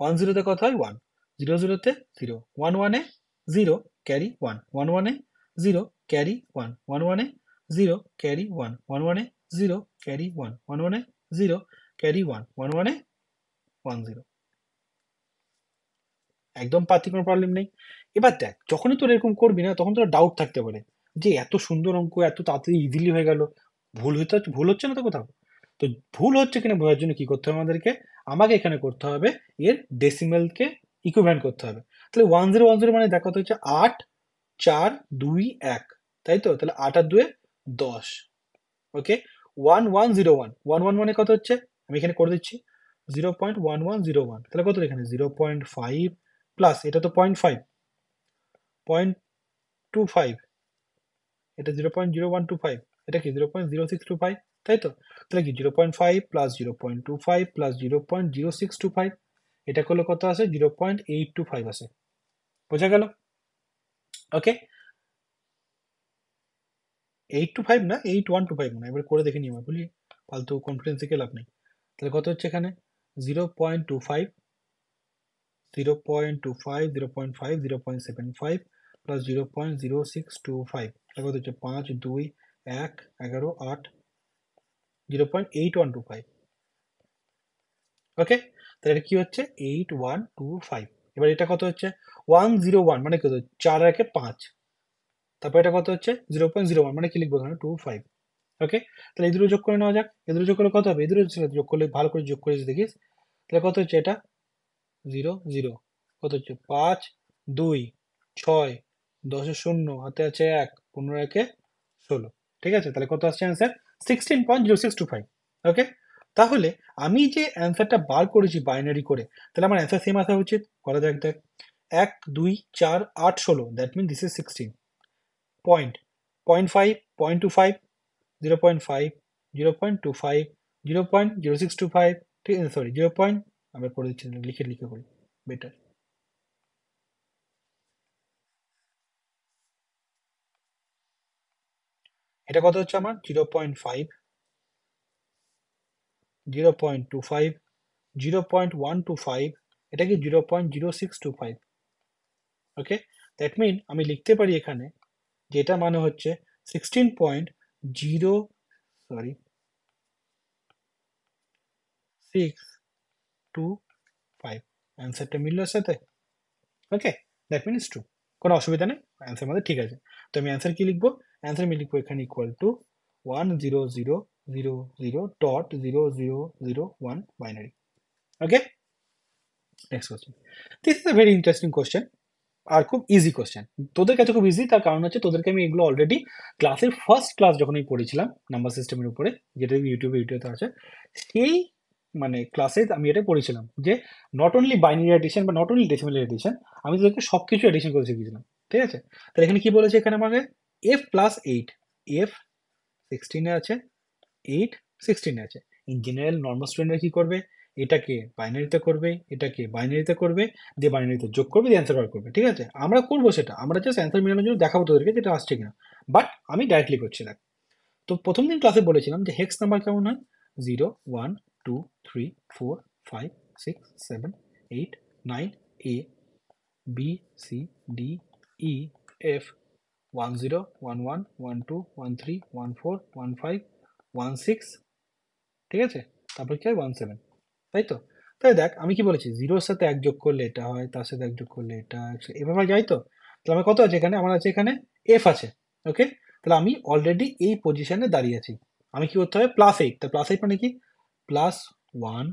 10তে কত হয় 1, 00তে 0, 11-এ 0 carry 1, 11-এ 0 carry 1, 11-এ 0 carry 1, 11-এ 0 carry 1, 11-এ 0 carry 1, 11-এ 10। একদম পাতি, কোনো প্রবলেম নেই। এবার দেখ, যখনই তোর এরকম করবি না, তখন তোর ডাউট থাকতে পারে যে এত সুন্দর অঙ্ক এত তাড়াতাড়ি ইজিলি হয়ে গেল, ভুল হচ্ছে না তো কোথাও? তো ভুল হচ্ছে কিনা বোঝার জন্য কি করতে হবে আমাদেরকে? আমাকে এখানে করতে হবে এর ডেসিমেলকে ইকুইভ্যালেন্ট করতে হবে। তাহলে 1010 মানে দেখো তো হচ্ছে 8 4 2 1, তাই তো? তাহলে 8 আর 2 10। ওকে, 1101, 11 মানে কত হচ্ছে? আমি এখানে করে দিচ্ছি 0.1101, তাহলে কত এখানে 0.5 প্লাস এটা তো 0.5, 0.25, এটা 0.0125, এটা কি 0.0625, তাই তো? তাহলে কি 0.5 প্লাস 0.25 প্লাস 0.0625, এটা করলে কত আসে? 0.825 আসে। বোঝা গেল? ওকে, 825 না, 8125 না, এবার করে দেখে নিই, আমার বলি ফালতু কনফিডেন্স থেকে লাভ নেই। তাহলে কত হচ্ছে এখানে? 0.25, 0.25, 0.5, 0.75 প্লাস 0.0625, তাহলে কত হচ্ছে? 5 2 1 11 8, 0.8125। ওকে, তাহলে এটা কি হচ্ছে? 8125। এবার এটা কত হচ্ছে? 101 মানে কত? 4 একে 5, তারপর এটা কত হচ্ছে? 0.01 মানে কি লিখবো এখানে? 25। ওকে, তাহলে এই দুটো যোগ করে নেওয়া যাক। এই দুটো যোগ করলে কত হবে? এই দুটো যোগ করলে ভালো করে যোগ করে যদি দেখিস, তাহলে কত হচ্ছে? এটা 0 0, কত হচ্ছে? 5 2 6, 10 শূন্য, হাতে আছে 1, 15 একে 16। ঠিক আছে, তাহলে কত আসছে অ্যান্সার? 16.0625। ওকে, তাহলে আমি যে অ্যান্সারটা বার করেছি বাইনারি করে, তাহলে আমার অ্যান্সার সেম আসা উচিত। করা যাক, দেখ 1 2 4 8 16, that mean this is 16 point, 0.5, 0.25, 0.5, 0.25, 0.0625, ঠিক আছে, সরি 0 পয়েন্ট, আমরা করে দিচ্ছি, লিখে লিখে করি বেটার। এটা কত হচ্ছে আমার? 0.5, 0.25, 0.125, এটা কি 0.0625। ওকে, দ্যাট মিন আমি লিখতে পারি এখানে যে এটা মানে হচ্ছে 16.0, সরি 625। অ্যান্সারটা মিলল এর সাথে। ওকে, দ্যাট মিনস ট্রু, কোনো অসুবিধা নেই, অ্যান্সার আমাদের ঠিক আছে। তো আমি অ্যান্সার কি লিখবো? অ্যান্সার আমি লিখবো এখানে equal to 10000.0001 binary. Okay, next question. This is a very interesting question, আর খুব ইজি কোশ্চেন। তোদের কাছে খুব ইজি, তার কারণ হচ্ছে তোদেরকে আমি এগুলো অলরেডি ক্লাসের ফার্স্ট ক্লাস যখন আমি পড়েছিলাম নাম্বার সিস্টেমের উপরে, যেটা ইউটিউবে আছে, সেই মানে ক্লাসে আমি এটা পড়েছিলাম যে নট অনলি বাইনারি এডিশন বা নট অনলি ডেসিমাল এডিশন, আমি তোদেরকে সব কিছু এডিশন করে শিখিয়েছিলাম। ঠিক আছে, তাহলে এখানে কি বলেছে? এখানে আমাকে এফ প্লাস এইট, এফ 16-এ আছে, 8 16-এ আছে। ইন জেনারেল নর্মাল স্টুডেন্টরা কি করবে? এটাকে বাইনারিতে করবে, এটাকে বাইনারিতে করবে, দিয়ে বাইনারিতে যোগ করবে, দিয়ে অ্যান্সার বার করবে। ঠিক আছে, আমরা করবো সেটা, আমরা জাস্ট অ্যান্সার মেলানোর জন্য দেখাবো তোদেরকে যেটা আসছে কিনা। বাট আমি ডাইরেক্টলি করছি, দেখ। তো প্রথম দিন ক্লাসে বলেছিলাম যে হেক্স নাম্বার কেমন হয়? 0 1 2 3 4 5 6 7 8 9, A B C D E F, 10 11 12 13 14 15 16, ঠিক আছে, তারপর কি হয়? 17, তাই তো? তাই দেখ, আমি কি বলেছি? জিরোর সাথে এক যোগ করলে এটা হয়, তার সাথে এক যোগ করলে এটা, এভাবে যাই তো। তাহলে আমার কত আছে এখানে? আমার আছে এখানে এফ আছে। ওকে, তাহলে আমি অলরেডি এই পজিশনে দাঁড়িয়ে আছি। আমি কি করতে হবে? +8, তা +8 মানে কি? +1,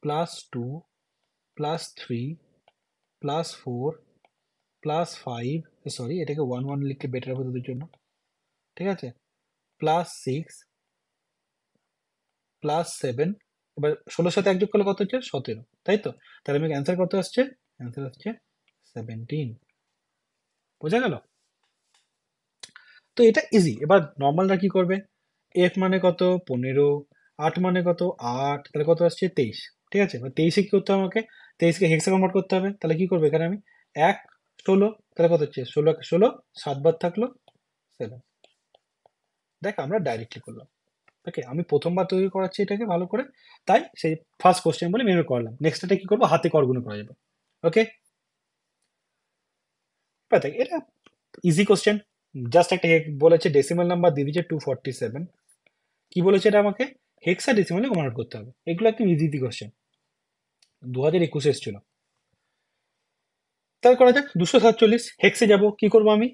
+2, +3, +4, +5, সরি এটাকে 1 1 লিখলে বেটার হবে তোদের জন্য। ঠিক আছে, +6, +7, এবার 16-র সাথে এক যোগ করলে কত হচ্ছে? 17, তাই তো? তাহলে আমি অ্যান্সার কত আসছে? অ্যান্সার আসছে 17। বোঝা গেল? তো এটা ইজি। এবার নর্মালরা কি করবে? এফ মানে কত? 15, 8 মানে কত? 8, তাহলে কত আসছে? 23। ঠিক আছে, এবার 23-এ কি করতে হবে আমাকে? 23-কে হেক্সা কনভার্ট করতে হবে। তাহলে কি করবো এখানে আমি? 1 16, তাহলে কত হচ্ছে? 16 16, 7 বার থাকলো 7। দেখ, আমরা ডাইরেক্টলি করলাম। ওকে, আমি প্রথমবার তৈরি করাচ্ছি এটাকে ভালো করে, তাই সেই ফার্স্ট কোশ্চেন বলে মেমে করলাম। নেক্সট এটা কি করবো? হাতে করগুলো করা যাবে। ওকে, দেখ এটা ইজি কোশ্চেন। জাস্ট একটা বলেছে ডেসিমাল নাম্বার দিয়ে দিয়েছে 247, কি বলেছে এটা আমাকে? হেক্সা ডেসিমালে কনভার্ট করতে হবে। এগুলো একদম ইজি কোশ্চেন, 2021 এসেছিল। তাহলে করা যাক 247 হেক্সে যাব, কি করবো আমি?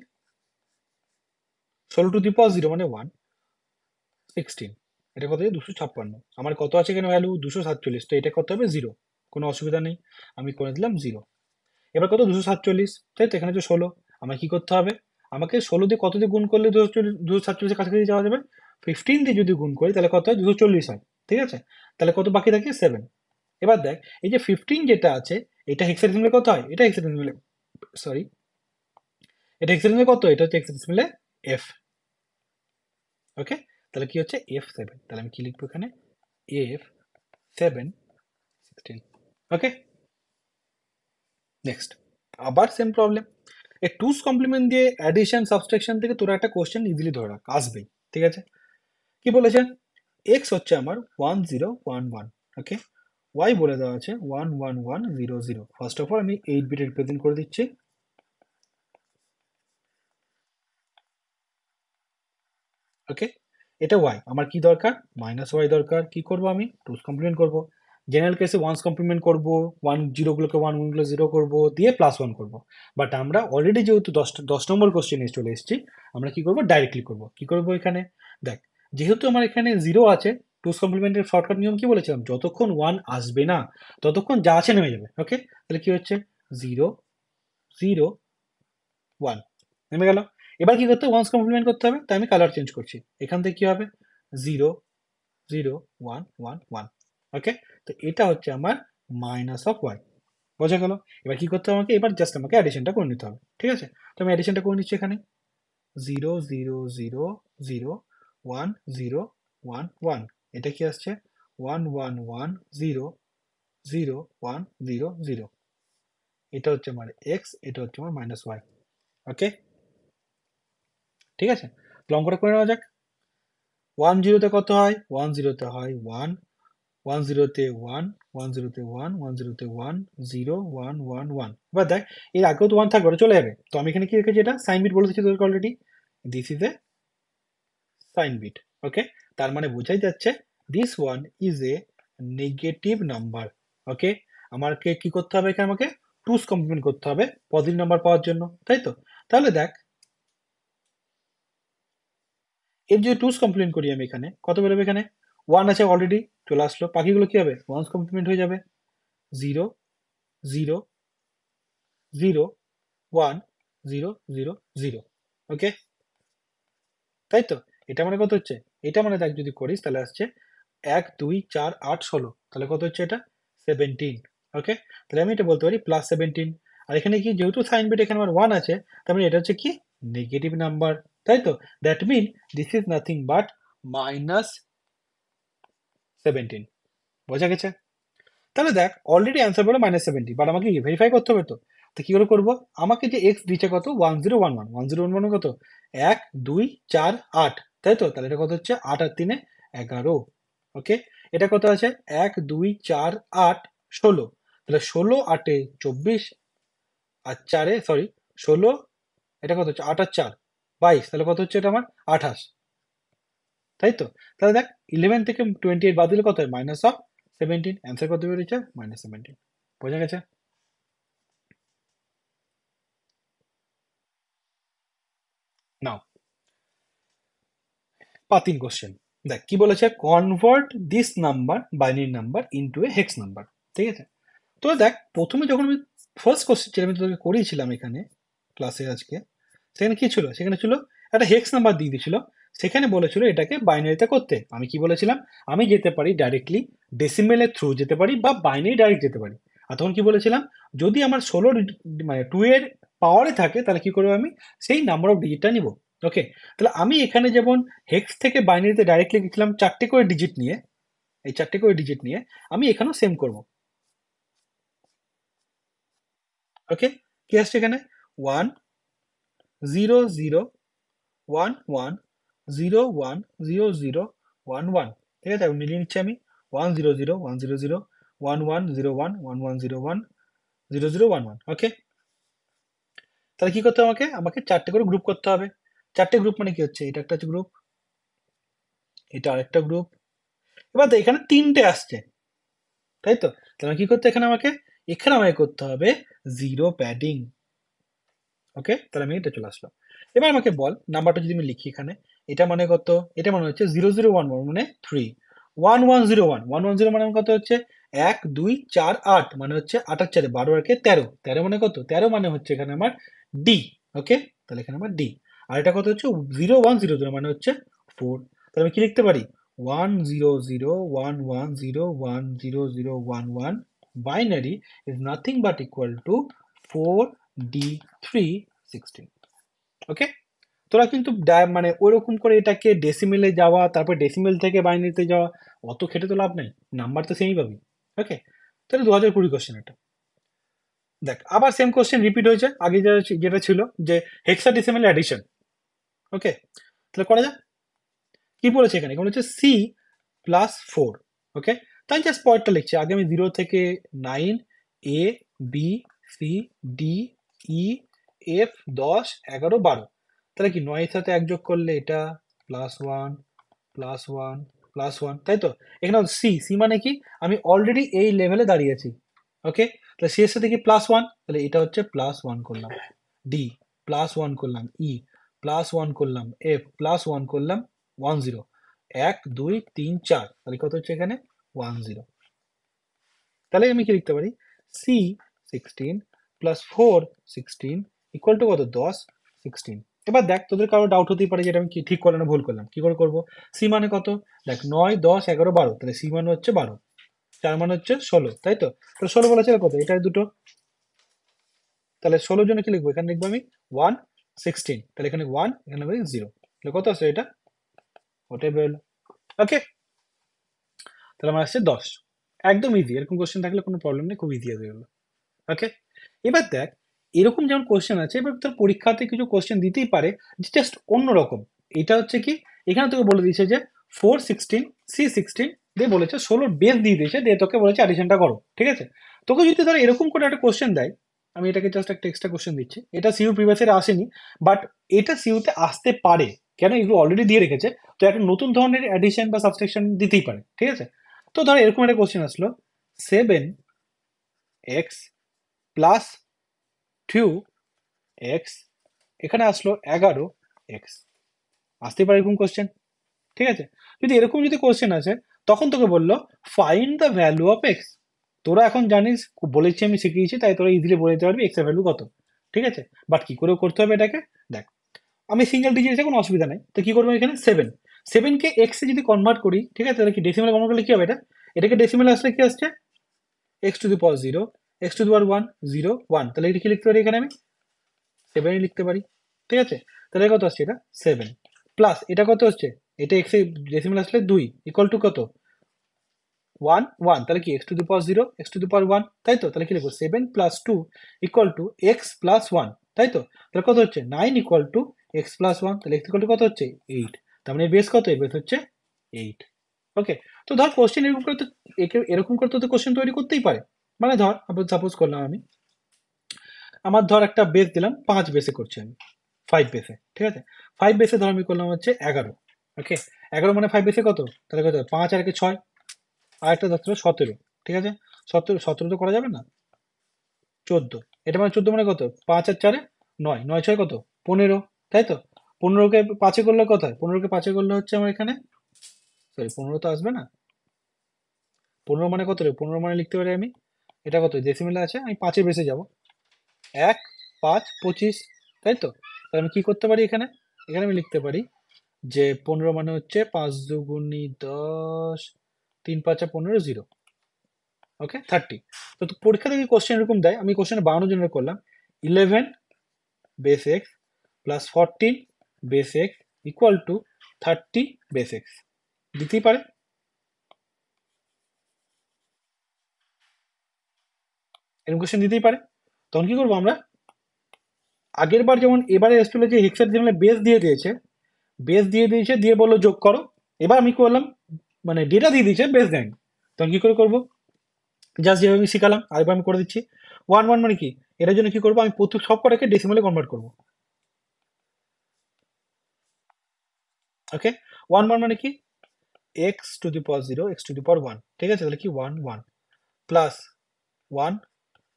16 টু দি পাওয়ার 0 মানে 116, এটা কত হয় 256। আমার কত আছে এখানে ভ্যালু 247, তো এটা কত হবে 0, কোনো অসুবিধা নেই, আমি করে দিলাম 0। এবার কত 247, তাই তো এখানে যে 16, আমাকে কি করতে হবে? আমাকে 16 দিয়ে কত দিয়ে গুণ করলে 247 কাছাকাছি যাওয়া যাবে? 15 দিয়ে যদি গুণ করি তাহলে কত হয় 240 হয়, ঠিক আছে? তাহলে কত বাকি থাকে 7। এবার দেখ এই যে 15 যেটা আছে, এটা হেক্সাডেসিমালে কত হয়? এটা হেক্সাডেসিমালে, সরি, এটা হেক্সাডেসিমালে কত? এটা হচ্ছে হেক্সাডেসিমালে এফ। ওকে, তাহলে কি হচ্ছে F7, তাহলে আমি কি লিখবো এখানে? F7 16। ওকে, নেক্সট আবার সেম প্রবলেম। এই টুস কমপ্লিমেন্ট দিয়ে অ্যাডিশন সাবট্রাকশন থেকে তোরা একটা কোশ্চেন ইজিলি ধরে রাখ, আসবেই, ঠিক আছে? কি বলেছে? এক্স হচ্ছে আমার 1011, ওকে, ওয়াই বলে দেওয়া আছে 11100। ফার্স্ট অফ অল আমি 8 বিট রিপ্রেজেন্ট করে দিচ্ছি, ওকে। এটা ওয়াই, আমার কি দরকার? মাইনাস ওয়াই দরকার। কি করব আমি? টুস কমপ্লিমেন্ট করব। জেনারেল কেসে ওয়ান্স কমপ্লিমেন্ট করব, 1 0গুলোকে 1 1গুলো 0 করব, দিয়ে +1 করব। বাট আমরা অলরেডি যেহেতু 10 নম্বর কোশ্চেনে চলে এসেছি, আমরা কি করব? ডাইরেক্টলি করব। কি করব এখানে? দেখ, যেহেতু আমার এখানে 0 আছে, টুস কমপ্লিমেন্টের শর্টকাট নিয়ম কি বলেছিলাম? যতক্ষণ 1 আসবে না ততক্ষণ যা আছে নেমে যাবে, ওকে। তাহলে কি হচ্ছে 0 0 1 নেমে গেল। এবার কি করতে হবে? ওয়ান্স কমপ্লিমেন্ট করতে হবে, তাই আমি কালার চেঞ্জ করছি। এখান থেকে কি হবে? 0 0 1 1 1, ওকে। তো এটা হচ্ছে আমার মাইনাস অফ ওয়াই, বোঝা গেল? এবার কি করতে হবে আমাকে? এবার জাস্ট আমাকে অ্যাডিশনটা করে নিতে হবে, ঠিক আছে? তো আমি অ্যাডিশনটা করে নিচ্ছি এখানে। 0 0 0 0 1 0 1 1, এটা কি আসছে? 1 1 1 0 0 1 0 0। এটা হচ্ছে আমার এক্স, এটা হচ্ছে আমার মাইনাস ওয়াই, ওকে, ঠিক আছে? তো অঙ্কটা করে নেওয়া যাক। 1 0-তে কত হয়? 1 0-তে হয় 1, 1 0-তে 1, 1 0-তে 1, 1 0-তে 1 0 1 1 1। এবার দেখ, এর আগেও তো 1 থাকবে, ওটা চলে যাবে। তো আমি এখানে কি রেখেছি? এটা সাইন বিট বলে দিচ্ছি তোদেরকে already, this is a sign bit, okay. তার মানে বোঝাই যাচ্ছে this one is a negative number, okay. আমাকে কি করতে হবে এখানে? আমাকে টুস কমপ্লিমেন্ট করতে হবে পজিটিভ নাম্বার পাওয়ার জন্য, তাই তো? তাহলে দেখ, এর যদি টুস কমপ্লিমেন্ট করি আমি, এখানে কত বেরোবে? এখানে 1 আছে অলরেডি, চলে আসলো। বাকিগুলো কি হবে? ওয়ান্স কমপ্লিমেন্ট হয়ে যাবে। 0 0 0 1 0 0 0, ওকে, তাই তো? এটা মানে কত হচ্ছে? এটা মানে দেখ, যদি করিস তাহলে আসছে 1 2 4 8 16, তাহলে কত হচ্ছে এটা? 17, ওকে। তাহলে আমি এটা বলতে পারি +17। আর এখানে কি, যেহেতু সাইন বিট এখানে আমার 1 আছে, তার মানে এটা হচ্ছে কি? নেগেটিভ নাম্বার, তাই তো? That mean this is nothing but -17, বোঝা গেছে? তাহলে দেখ, অলরেডি অ্যান্সার বলে -70, বাট আমাকে ভেরিফাই করতে হবে তো। তো কি করে করবো? আমাকে যে এক্স দিচ্ছে কত? 1011, 1011 কত? 1 2 4 8, তাই তো? তাহলে এটা কত হচ্ছে? 8 আর 3 11, ওকে। এটা কত আছে? 1 2 4 8 16, তাহলে 16 8 24, আর 4 সরি 16, এটা কত হচ্ছে? 8 আর 4 22, তাহলে কত হচ্ছে এটা আমার? 28, তাই তো? তাহলে দেখ, 11 থেকে 28 বাদ দিলে কত হয়? -17। অ্যান্সার কত বেরিয়েছে? -17, বোঝা গেছে? নাও 3 কোশ্চেন। দেখ কি বলেছে? Convert this number, binary number, into A hex number, ঠিক আছে? তো দেখ, প্রথমে যখন আমি ফার্স্ট কোশ্চেন যেটা আমি তোকে করিয়েছিলাম এখানে ক্লাসে আজকে, সেখানে কি ছিল? সেখানে ছিল একটা হেক্স নাম্বার দিয়ে দিয়েছিল, সেখানে বলেছিল এটাকে বাইনারিতে করতে। আমি কি বলেছিলাম? আমি যেতে পারি ডাইরেক্টলি ডেসিমেলের থ্রু যেতে পারি, বা বাইনারি ডাইরেক্ট যেতে পারি। আর তখন কি বলেছিলাম? যদি আমার 16 মানে 2 এর পাওয়ারে থাকে, তাহলে কি করবো? আমি সেই নাম্বার অফ ডিজিটটা নিব, ওকে। তাহলে আমি এখানে যেমন হেক্স থেকে বাইনারিতে ডাইরেক্টলি গেছিলাম 4টে করে ডিজিট নিয়ে, এই 4টে করে ডিজিট নিয়ে আমি এখানেও সেম করব, ওকে। কি আসছে এখানে? 1 0 0 1 1 0 1 0 0 1 1, ঠিক আছে? মিলিয়ে নিচ্ছি আমি। 1 0 0 1 0 0 1 1 0 1 1 1 0 1 0 0 1 1, ওকে। তাহলে কি করতে হবে? আমাকে 4টে করে গ্রুপ করতে হবে। 4টে গ্রুপ মানে কি হচ্ছে? এটা একটা হচ্ছে গ্রুপ, এটা আরেকটা গ্রুপ। এবার দেখ, এখানে 3টে আসছে, তাই তো? তাহলে কি করতে? এখানে আমাকে করতে হবে জিরো প্যাডিং, ওকে, তাহলে আমি এটা চলে আসলো। এবার আমাকে বল নাম্বারটা যদি আমি লিখি এখানে, এটা মানে কত? এটা মানে হচ্ছে 0011 মানে 3, 1101 1101 মানে কত হচ্ছে 1 2 4 8 মানে হচ্ছে 8 আর 4 12 আর 13 13 মানে কত? 13 মানে হচ্ছে এখানে আমার ডি। ওকে, তাহলে এখানে আমার ডি। আর এটা কত হচ্ছে 0100 মানে হচ্ছে 4। তাহলে আমি কি লিখতে পারি? 10011010011 binary is nothing but equal to 4D316। ওকে, তোরা কিন্তু মানে ওইরকম করে এটাকে ডেসিমেলে যাওয়া, তারপর ডেসিমেল থেকে বাইনারিতে যাওয়া, অত খেটে তো লাভ নেই, নাম্বার তো সেমই পাবি। ওকে, তাহলে 2020 কোশ্চেন এটা। দেখ আবার সেম কোশ্চেন রিপিট হয়েছে, আগে যেটা ছিল যে হেক্সাডেসিমেল অ্যাডিশন। ওকে, তাহলে করা যাক। কি বলেছে এখানে? এখানে হচ্ছে সি প্লাস 4। ওকে, তাই জাস্ট পয়েন্টটা লিখছি। আগে আমি 0 থেকে 9 A B C D E F 10 11 12। তাহলে কি 9 এর সাথে 1 যোগ করলে এটা +1 +1 +1, তাই তো? এখানে সি সি মানে কি? আমি অলরেডি এই লেভেলে দাঁড়িয়ে আছি। ওকে, তাহলে সি এর সাথে কি +1, তাহলে এটা হচ্ছে +1 করলাম, ডি +1 করলাম, ই +1 করলাম, এফ +1 করলাম, 10 1 2 3 4, তাহলে কত হচ্ছে এখানে 10। তাহলে আমি কি লিখতে পারি? সি 16 প্লাস 4 16 ইকুয়াল টু কত? 10 16। এবার দেখ তোদের কারো ডাউট হতেই পারে যে এটা আমি কি ঠিক করলাম না ভুল করলাম, কি করে করবো? সি মানে কত? দেখ 9 10 11 12, তাহলে সি মানে হচ্ছে 12, 4 মানে হচ্ছে 16, তাই তো? তাহলে 16 বলেছে কত? এটা দুটো, তাহলে 16 জন্য কি লিখবো? এখানে লিখবো আমি 1 16, তাহলে এখানে 1 এখানে 0, তাহলে কত আসছে এটা? ওটাই বেরোলো। ওকে, তাহলে আমার আসছে 10। একদম ইজি, এরকম কোশ্চেন থাকলে কোনো প্রবলেম নেই, খুব ইজি হয়ে গেলো। ওকে, এবার দেখ এরকম যেমন কোশ্চেন আছে, এবার তোর পরীক্ষাতে কিছু কোশ্চেন দিতেই পারে যে জাস্ট অন্যরকম। এটা হচ্ছে কি, এখানে তোকে বলে দিয়েছে যে 4 16 C16 দিয়ে বলেছে 16 বেস দিয়ে দিয়েছে, দিয়ে তোকে বলেছে অ্যাডিশনটা করো। ঠিক আছে, তোকে যদি ধর এরকম করে একটা কোশ্চেন দেয়, আমি এটাকে জাস্ট একটা এক্সট্রা কোশ্চেন দিচ্ছি, এটা সিইউ প্রিভিয়াস ইয়ারে আসেনি, বাট এটা সিইউতে আসতে পারে। কেন? এগুলো অলরেডি দিয়ে রেখেছে, তো একটা নতুন ধরনের অ্যাডিশন বা সাবস্ট্রাকশন দিতেই পারে। ঠিক আছে, তো ধর এরকম একটা কোশ্চেন আসলো 7x প্লাস 2x, এখানে আসলো 11x, আসতে পারে এরকম কোশ্চেন। ঠিক আছে, যদি এরকম যদি কোশ্চেন আসে, তখন তোকে বললো find the value of x. তোরা এখন জানিস, বলেছি আমি শিখিয়েছি, তাই তোরা ইজিলি বলে দিতে পারবি এক্স এর ভ্যালু কত। ঠিক আছে, বাট কি করে করতে হবে এটাকে দেখ। আমি সিঙ্গেল ডিজিট আছে, কোনো অসুবিধা নাই, তো কি করবো এখানে 7কে এক্স এ যদি কনভার্ট করি, ঠিক আছে, তাহলে কি ডেসিমেল কনভার্ট করলে কি হবে? এটাকে ডেসিমেল আসলে কি আসছে? X to the power 0 X to the power 1 0 1, তাহলে এটা কি লিখতে পারি এখানে আমি? 7 লিখতে পারি। ঠিক আছে, তাহলে কত আসছে? এটা 7 প্লাস এটা কত হচ্ছে? এটা এক্স এর ডেসিমাল আসলে 2 ইকুয়াল টু কত? 1 1, তাহলে কি X to the power 0 X to the power 1, তাই তো? তাহলে কি লিখবো? 7 plus 2 equal to X plus 1, তাই তো? তাহলে কত হচ্ছে? 9 ইকুয়াল টু এক্স প্লাস 1, তাহলে এক্স ইকুয়াল টু কত হচ্ছে? 8। তার মানে বেস কত? বেস হচ্ছে 8। ওকে, তো ধর কোশ্চেন এরকম করে তো, এরকম করে তো কোশ্চেন তৈরি করতেই পারে। মানে ধর সাপোজ করলাম আমি, আমার ধর একটা বেস দিলাম, 5 বেসে করছি আমি, 5 বেসে। ঠিক আছে, 5 বেসে ধর আমি করলাম হচ্ছে 11। ওকে, 11 মানে 5 বেসে কত? তাহলে কত? 5 আর 6, আর একটা 10 17। ঠিক আছে, 17 তো করা যাবে না, 14। এটা মানে 14 মানে কত? 5 আর 4 9, 9 6 কত? 15, তাই তো? 15কে 5-এ করলে কোথায়? 15কে 5-এ করলে হচ্ছে আমার এখানে, সরি 15 তো আসবে না। 15 মানে কত রে? 15 মানে লিখতে পারি আমি, এটা কত ডেসিমেলে আছে, আমি 5-এ বেসে যাব, 1 5 25, তাই তো? তাহলে আমি কি করতে পারি এখানে? এখানে আমি লিখতে পারি যে 15 মানে হচ্ছে 5 দুগুণি 10, 3 5 15 0। ওকে, 30। তো পরীক্ষা থেকে কোশ্চেন এরকম দেয়, আমি কোশ্চেন বানানোর জন্য করলাম 11 base x plus 14 base x equal to 30 base x, দিতেই পারে। এরকম কোশ্চেন দিতেই পারে। তখন কি করবো আমরা? আগের বার যেমন এবারে এসেছিল যে হেক্সাডেসিমালে বেস দিয়ে দিয়েছে দিয়ে বললো যোগ করো, এবার আমি কি করলাম, মানে ডেটা দিয়ে দিয়েছে বেস দেয়নি, তখন কি করে করবো? জাস্ট যেভাবে আমি শিখালাম আরেকবার আমি করে দিচ্ছি। 1 1 মানে কি? এটার জন্য কি করবো? আমি প্রত্যেক সব কটাকে ডেসিমালে কনভার্ট করবো। ওকে, 1 1 মানে কি? X to the power 0 X to the power 1। ঠিক আছে, তাহলে কি 1 1 plus 1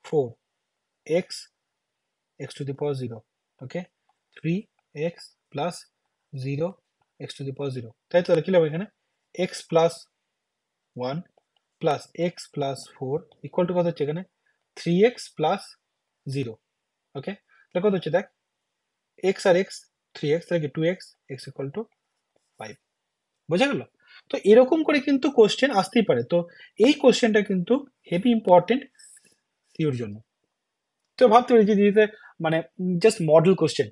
4 X X to the power 0, okay, 3x plus 0 x to the power 0, তাই তো? তাহলে কি হবে এখানে x plus 1 plus x plus 4 equal to কত হচ্ছে এখানে 3x প্লাস 0। ওকে, তাহলে কত হচ্ছে দেখ, x আর x 3x, তাহলে কি 2x, x ইকুয়াল টু 5। বোঝা গেল? তো এরকম করে কিন্তু কোশ্চেন আসতেই পারে। তো এই কোশ্চেনটা কিন্তু হেভি ইম্পর্টেন্ট সিউর জন্য। তো ভাবতে পারি যে দিদিতে মানে জাস্ট মডেল কোশ্চেন,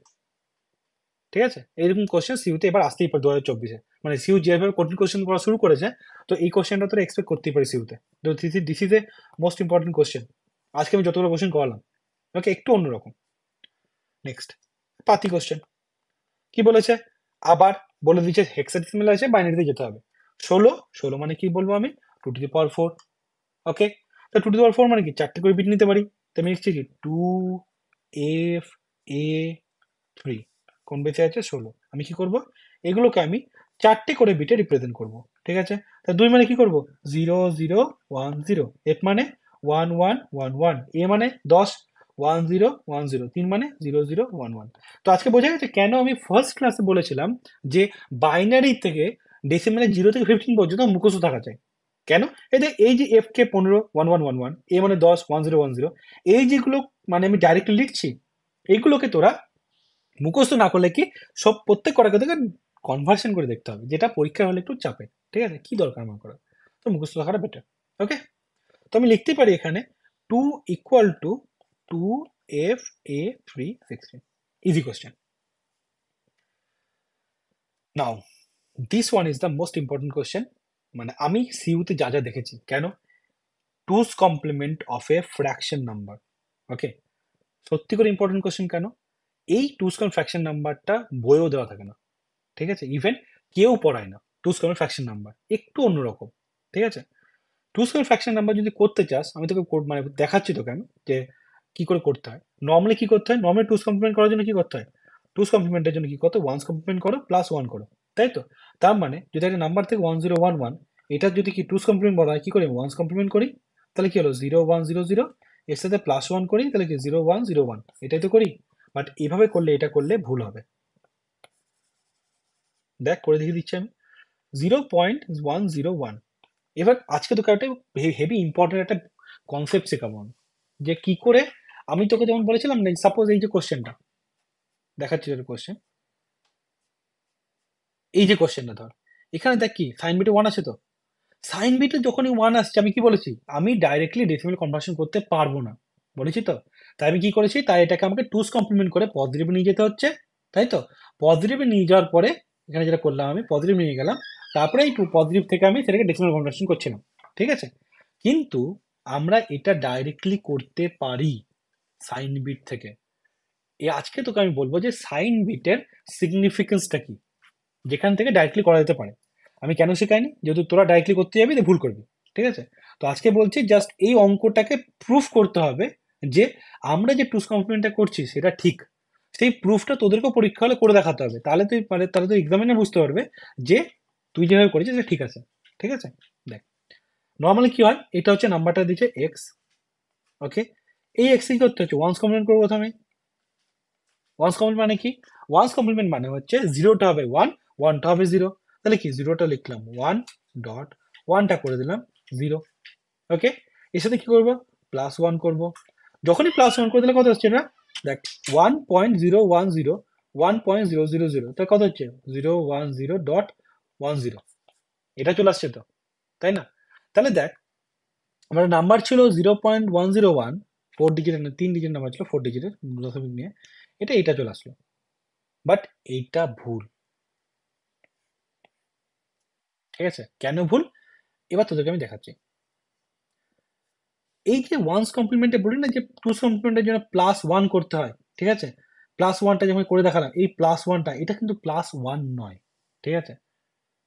ঠিক আছে? এইরকম কোশ্চেন সিউতে এবার আসতেই পারে 2024-এ। মানে সিউ যেভাবে কঠিন কোশ্চেন করা শুরু করেছে, তো এই কোশ্চেনটা তোরা এক্সপেক্ট করতেই পারি সিউতে। তো this is A most important question. আজকে আমি যতগুলো কোশ্চেন করালাম, ওকে, একটু অন্যরকম। নেক্সট, পাতি কোশ্চেন কি বলেছে, আবার বলে দিচ্ছে হেক্সাডেসিমাল আছে, বাইনারিতে যেতে হবে। 16 মানে কি বলবো আমি, 2^4। ওকে, তো 2^4 মানে কি 4টে করে বিট নিতে পারি। তো আমি লিখছি কি 2FA3, কোন বেঁচে আছে 16। আমি কি করব, এগুলোকে আমি 4টে করে বিটে রিপ্রেজেন্ট করব, ঠিক আছে? তা 2 মানে কি করব, 0010, F মানে 1111, A মানে 10, 1010, 3 মানে 0011। তো আজকে বোঝা গেছে কেন আমি ফার্স্ট ক্লাসে বলেছিলাম যে বাইনারি থেকে ডেসিমেলে 0 থেকে 15 পর্যন্ত মুখস্থ থাকা চাই। কেন? এই যে এফ কে 15, 1111, এ মানে 10, 1010, এই যেগুলো মানে আমি ডাইরেক্টলি লিখছি, এইগুলোকে তোরা মুখস্থ না করলে কি সব প্রত্যেক কটাকে তোকে কনভার্সন করে দেখতে হবে, যেটা পরীক্ষা হলে একটু চাপে, ঠিক আছে? কি দরকার আমার করা, তো মুখস্থ থাকাটা বেটার। ওকে, তো আমি লিখতে পারি এখানে 2 equal to 2FA316, easy question. Now this one is the most important question. মানে আমি সিইউতে যা যা দেখেছি, কেন, two's complement of a fraction number. Okay, সত্যি করে ইম্পর্টেন্ট কোশ্চেন কেন, এই টুস কম ফ্র্যাকশন নাম্বারটা বইও দেওয়া থাকে না, ঠিক আছে? ইভেন কেউ পড়ায় না। টুস কম ফ্র্যাকশন নাম্বার একটু অন্যরকম, ঠিক আছে? টুস কম ফ্র্যাকশন নাম্বার যদি করতে চাস, আমি তোকে মানে দেখাচ্ছি তোকে আমি যে কি করে করতে হয়। নর্মালি কি করতে হয়, নর্মালি টুস কমপ্লিমেন্ট করার জন্য কি করতে হয়, টুস কমপ্লিমেন্টের জন্য কি করতে হয়, ওয়ান্স কমপ্লিমেন্ট করো প্লাস 1 করো, তাই তো? তার মানে যদি একটা নাম্বার থেকে 1011, এটা যদি কি টুস কমপ্লিমেন্ট বলা হয়, কি করি, ওয়ান্স কমপ্লিমেন্ট করি, তাহলে কি হলো 0100, এর সাথে প্লাস 1 করি, তাহলে কি 0101, এটাই তো করি। বাট এভাবে করলে, এটা করলে ভুল হবে। দেখ করে দেখিয়ে দিচ্ছি আমি, 0.101। এবার আজকে তোকে একটা হেভি ইম্পর্টেন্ট একটা কনসেপ্ট শেখাবো আমি, যে কি করে, আমি তোকে যেমন বলেছিলাম না, সাপোজ এই যে কোশ্চেনটা দেখাচ্ছি, তোর কোশ্চেন, এই যে কোশ্চেনটা ধর, এখানে দেখ কি সাইন বিটে 1 আছে, তো সাইন বিটে যখনই 1 আসছে, আমি কি বলেছি, আমি ডাইরেক্টলি ডেসিমেল কনভার্সন করতে পারবো না, বলেছি তো? তাই আমি কি করেছি, তাই এটাকে আমাকে টুস কমপ্লিমেন্ট করে পজিটিভে নিয়ে যেতে হচ্ছে, তাই তো? পজিটিভে নিয়ে যাওয়ার পরে এখানে যেটা করলাম, আমি পজিটিভ নিয়ে গেলাম, তারপরে এই পজিটিভ থেকে আমি সেটাকে ডেসিমেল কনভার্সন করছিলাম, ঠিক আছে? কিন্তু আমরা এটা ডাইরেক্টলি করতে পারি সাইন বিট থেকে। আজকে তোকে আমি বলবো যে সাইন বিটের সিগনিফিকেন্সটা কি, যেখান থেকে ডাইরেক্টলি করা যেতে পারে। আমি কেন শেখাইনি, যেহেতু তোরা ডাইরেক্টলি করতে যাবি তো ভুল করবি, ঠিক আছে? তো আজকে বলছি জাস্ট এই অঙ্কটাকে প্রুফ করতে হবে যে আমরা যে টুস কমপ্লিমেন্টটা করছি সেটা ঠিক। সেই প্রুফটা তোদেরকেও পরীক্ষা হলে করে দেখাতে হবে, তাহলে তুই মানে তাহলে তুই এক্সামিনার বুঝতে পারবে যে তুই যেভাবে করেছিস সেটা ঠিক আছে, ঠিক আছে? দেখ, নর্মালি কি হয়, এটা হচ্ছে নাম্বারটা দিচ্ছে এক্স, ওকে, এই এক্স কি করতে হচ্ছে, ওয়ান্স কমপ্লিমেন্ট করবো প্রথমে। ওয়ান্স কমপ্লিমেন্ট মানে কি, ওয়ান্স কমপ্লিমেন্ট মানে হচ্ছে জিরোটা হবে ওয়ান, ওয়ানটা হবে জিরো, তাহলে কি জিরোটা লিখলাম ওয়ান ডট, ওয়ানটা করে দিলাম জিরো। ওকে, এর সাথে কি করবো, প্লাস 1 করবো। যখনই প্লাস 1 করে দিলে কত হচ্ছে এটা, দেখ 1.010, 1.000, তাহলে কত হচ্ছে 010.10, এটা চলে আসছে তো, তাই না? তাহলে দেখ, আমার নাম্বার ছিল 0.101, 4 ডিজিটের, 3 ডিজিট নাম্বার ছিল, 4 ডিজিটের দশমিক নিয়ে, এটা চলে আসলো। বাট এইটা ভুল, ঠিক আছে? কেন ভুল, এবার তোদেরকে আমি দেখাচ্ছি। এই যে ওয়ান্স কমপ্লিমেন্টে বলি না যে টুস কমপ্লিমেন্টের জন্য প্লাস 1 করতে হয়, ঠিক আছে? প্লাস 1টা যখন করে দেখালাম, এই প্লাস 1টা এটা কিন্তু প্লাস 1 নয়, ঠিক আছে?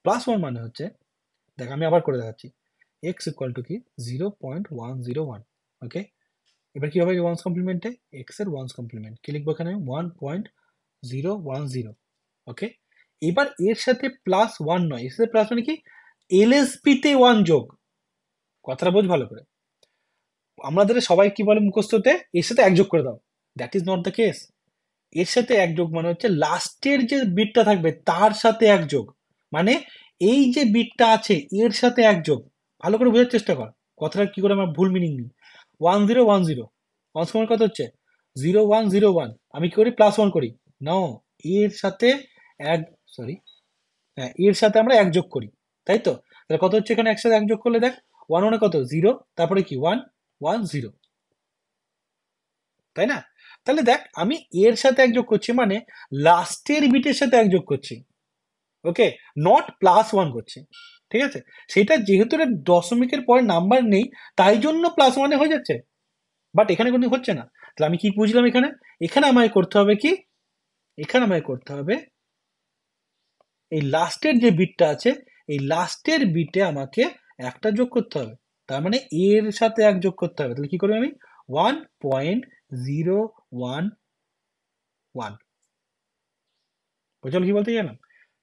প্লাস 1 মানে হচ্ছে, দেখ আমি আবার করে দেখাচ্ছি, এক্স ইকুয়াল টু কি 0.101। ওকে, এবার কি হবে ওয়ান্স কমপ্লিমেন্টে, এক্স এর ওয়ান্স কমপ্লিমেন্ট কি লিখবো এখানে 1.010। ওকে, এবার এর সাথে প্লাস 1 নয়, এর সাথে প্লাস মানে কি, এলএসপি তে 1 যোগ, কথাটা বোঝ ভালো করে। আমাদের সবাই কি বলে মুখস্থতে, এর সাথে 1 যোগ করে দাও, that is not the case. এর সাথে এক যোগ মানে হচ্ছে লাস্টের যে বিটটা থাকবে তার সাথে এক যোগ, মানে এই যে বিটটা আছে এর সাথে এক যোগ। ভালো করে বোঝার চেষ্টা কর কথাটা কি করে আমার ভুল মিনিং নেই। 1010 ওয়ান সমান কত হচ্ছে 0101, আমি কি করি প্লাস ওয়ান করি, নো, এর সাথে এক, সরি, হ্যাঁ এর সাথে আমরা এক যোগ করি, তাই তো? তাহলে কত হচ্ছে এখানে একসাথে এক যোগ করলে দেখ, ওয়ান ওয়ানে কত জিরো, তারপরে কি ওয়ান, ওয়ান জিরো, তাই না? তাহলে দেখ আমি এর সাথে এক যোগ করছি মানে লাস্টের বিটের সাথে এক যোগ করছি, ওকে, নট প্লাস ওয়ান করছি, ঠিক আছে? সেটা যেহেতু এটা দশমিকের পরে নাম্বার নেই তাই জন্য প্লাস ওয়ানে হয়ে যাচ্ছে, বাট এখানে কোনো হচ্ছে না। তাহলে আমি কি বুঝলাম এখানে, এখানে আমায় করতে হবে কি, এখানে আমায় করতে হবে এই লাস্টের যে বিটটা আছে এই লাস্টের বিটে আমাকে একটা যোগ করতে হবে, তার মানে এর সাথে এক যোগ করতে হবে। তাহলে কি করবো আমি, 1.011, বুঝলো কি বলতে গেলাম?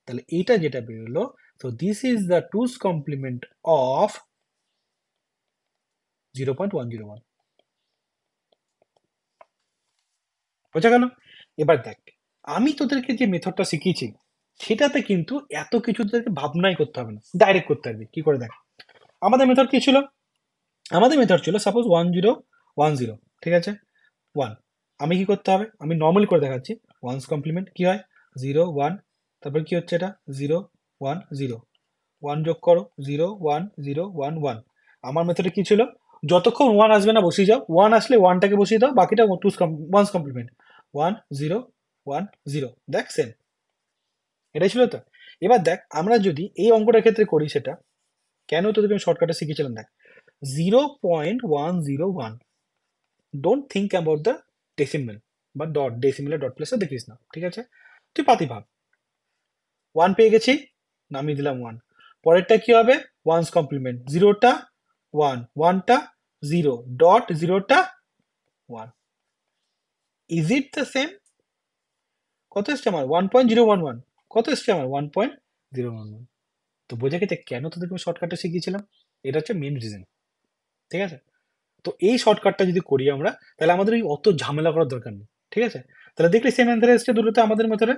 তাহলে এইটা যেটা বেরোলো, তো this is the two's complement of 0.101, বোঝা গেল? এবার দেখ আমি তোদেরকে যে মেথডটা শিখিয়েছি সেটাতে কিন্তু এত কিছু তোদেরকে ভাবনাই করতে হবে না, ডাইরেক্ট করতে হবে। কি করে দেখ, আমাদের মেথড কি ছিল, আমাদের মেথড ছিল সাপোজ 1010, ঠিক আছে, ওয়ান, আমি কি করতে হবে, আমি নর্মালি করে দেখাচ্ছি, ওয়ান্স কমপ্লিমেন্ট কি হয়, 0 1, তারপর কি হচ্ছে এটা 0 1 0, ওয়ান যোগ করো 0 1 0 1 1, আমার মেথডে কি ছিল, যতক্ষণ ওয়ান আসবে না বসিয়ে যাও, ওয়ান আসলে ওয়ানটাকে বসিয়ে দাও, বাকিটা টু ওয়ান্স কমপ্লিমেন্ট, 1 0 1 0, দেখ সেম, এটাই ছিল তো। এবার দেখ আমরা যদি এই অঙ্কটার ক্ষেত্রে করি সেটা, কেন তোদেরকে আমি শর্টকাটে শিখেছিলাম দেখ, 0.101, don't think about the decimal বা ডট, ডেসিমেলের ডট প্লেসে দেখিস না, ঠিক আছে? তুই পাতি ভাব, ওয়ান পেয়ে গেছি, নামিয়ে দিলাম ওয়ান, পরেরটা কি হবে, ওয়ান্স কমপ্লিমেন্ট, জিরোটা ওয়ান, ওয়ানটা জিরো, ডট জিরোটা one, is it the same? কত এসছে আমার 1.011, কত এসছে আমার 1.011। তো বোঝা গেছে কেন তোদেরকে আমি শর্টকাটটা শিখিয়েছিলাম, এটা হচ্ছে মেন রিজন, ঠিক আছে? তো এই শর্টকাটটা যদি করি আমরা তাহলে আমাদের ওই অত ঝামেলা করার দরকার নেই, ঠিক আছে? তাহলে দেখলে সেম অ্যান্সার এসছে দুটোতে আমাদের মেথডে।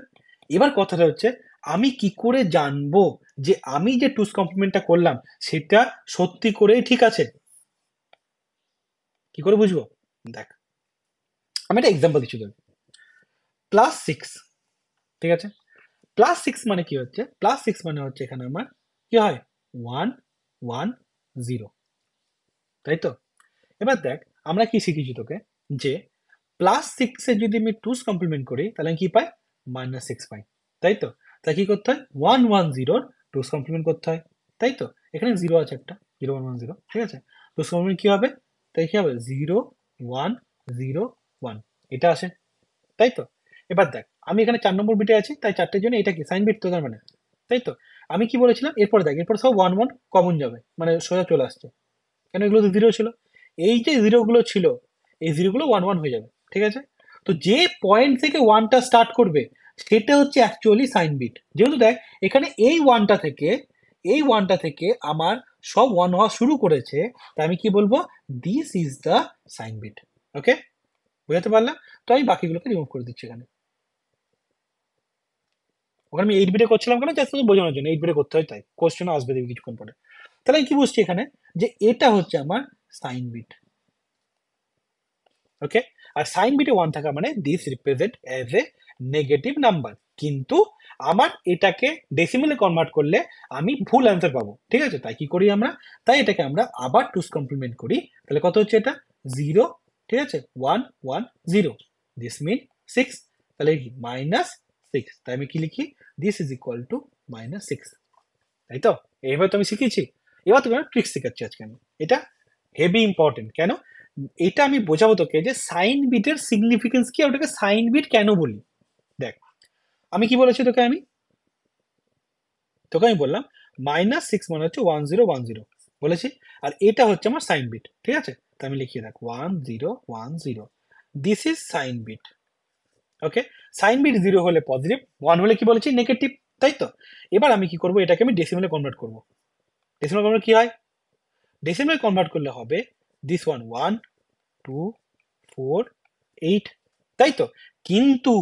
এবার কথাটা হচ্ছে আমি কি করে জানবো যে আমি যে টুস কমপ্লিমেন্টটা করলাম সেটা সত্যি করেই ঠিক আছে, কি করে বুঝবো? দেখ আমি একটা এক্সাম্পল দিচ্ছি তোকে, +6, ঠিক আছে, +6 মানে কি হচ্ছে, +6 মানে হচ্ছে এখানে আমার কি হয় 1 1 0, তাই তো? এবার দেখ আমরা কি শিখেছি তোকে, যে +6 এ যদি আমি টুস কমপ্লিমেন্ট করি তাহলে আমি কি পাই, -6 পাই, তাই তো? তাই কি করতে হয়, 1 1 0 টুস কমপ্লিমেন্ট করতে হয়, তাই তো? এখানে জিরো আছে একটা, 0 1 1 0, ঠিক আছে, টুস কমপ্লিমেন্ট কি হবে, তাই কি হবে 0 1 0 1, এটা আসে, তাই তো? এবার দেখ আমি এখানে 4 নম্বর বিটে আছি তাই চারটের জন্য এটা কি সাইন বিট তো, তার মানে, তাই তো? আমি কি বলেছিলাম এরপরে দেখ, এরপর সব ওয়ান ওয়ান কমন যাবে মানে সোজা চলে আসছে, কেন এগুলো তো জিরো ছিল, এই যে জিরোগুলো ছিল এই জিরোগুলো ওয়ান ওয়ান হয়ে যাবে, ঠিক আছে? তো যে পয়েন্ট থেকে ওয়ানটা স্টার্ট করবে সেটা হচ্ছে অ্যাকচুয়ালি সাইন বিট, যেহেতু দেখ এখানে এই ওয়ানটা থেকে আমার সব ওয়ান হওয়া শুরু করেছে, তাই আমি কি বলবো, this is the sign bit, okay, বুঝাতে পারলাম? তো আমি বাকিগুলোকে রিমুভ করে দিচ্ছি এখানে, ওখানে আমি 8 বিটে করছিলাম কেন, জাস্ট বোঝানোর জন্য 8 বিটে করতে হয়, তাই কোশ্চেন আসবে দেখবি কিছুক্ষণ পরে। তাহলে আমি কি বুঝছি এখানে, যে এটা হচ্ছে আমার সাইন বিট, ওকে, আর সাইন বিটে ওয়ান থাকা মানে this represent as a negative number, কিন্তু আমার এটাকে ডেসিমেলে কনভার্ট করলে আমি ভুল অ্যান্সার পাবো, ঠিক আছে? তাই কি করি আমরা, তাই এটাকে আমরা আবার টুস কমপ্লিমেন্ট করি, তাহলে কত হচ্ছে এটা জিরো, ঠিক আছে, 1 1 0, দিস মিন 6, তাহলে -6, তাই আমি কি লিখি, দিস ইজ ইকুয়াল টু -6, তাই তো? এইভাবে তো আমি শিখেছি। এবার তোকে ট্রিক্স শেখাচ্ছি আজকে আমি, এটা হেভি ইম্পর্টেন্ট, কেন এটা আমি বোঝাবো তোকে যে সাইন বিটের সিগনিফিকেন্স কি আর ওটাকে সাইন বিট কেন বলি। দেখ আমি কি বলেছি তোকে আমি বললাম -6 মানে হচ্ছে 1010 বলেছি, আর এটা হচ্ছে আমার সাইন বিট, ঠিক আছে? তাই আমি লিখিয়ে রাখ 1010, this is sign bit, okay. Sign bit 0 হলে পজিটিভ, 1 হলে কি বলেছি নেগেটিভ, তাই তো? এবার আমি কি করবো, এটাকে আমি ডেসিমেলে কনভার্ট করবো, ডেসিমেল কনভার্ট কি হয়, ডেসিমেল কনভার্ট করলে হবে দিস ওয়ান 1 2 4 8, তাই তো? কিন্তু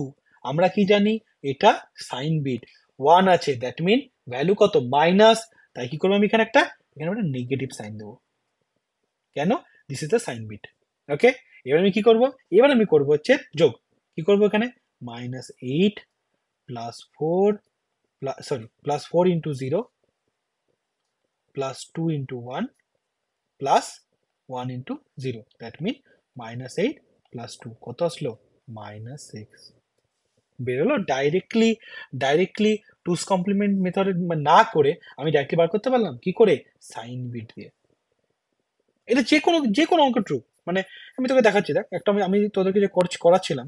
আমরা কি জানি এটা সাইন বিট 1 আছে, দ্যাট মিন ভ্যালু কত মাইনাস, তাই কি করবো আমি এখানে একটা নেগেটিভ সাইন দেবো। কেন? This is the sign bit. Okay, এবার আমি কি করব, এবার আমি করব হচ্ছে যোগ। কি করব এখানে -8 plus 4 plus 4 into 0 plus 2 into 1 plus 1 into 0, that mean -8 plus 2 কত আসলো -6 বেরোলো। ডাইরেক্টলি টুস কমপ্লিমেন্ট মেথড না করে আমি ডাইরেক্টলি বার করতে পারলাম কি করে, সাইন বিট দিয়ে। এটা যে কোনো অঙ্ক ট্রু। মানে আমি তোকে দেখাচ্ছি, দেখ একটা আমি তোদেরকে যে করাচ্ছিলাম,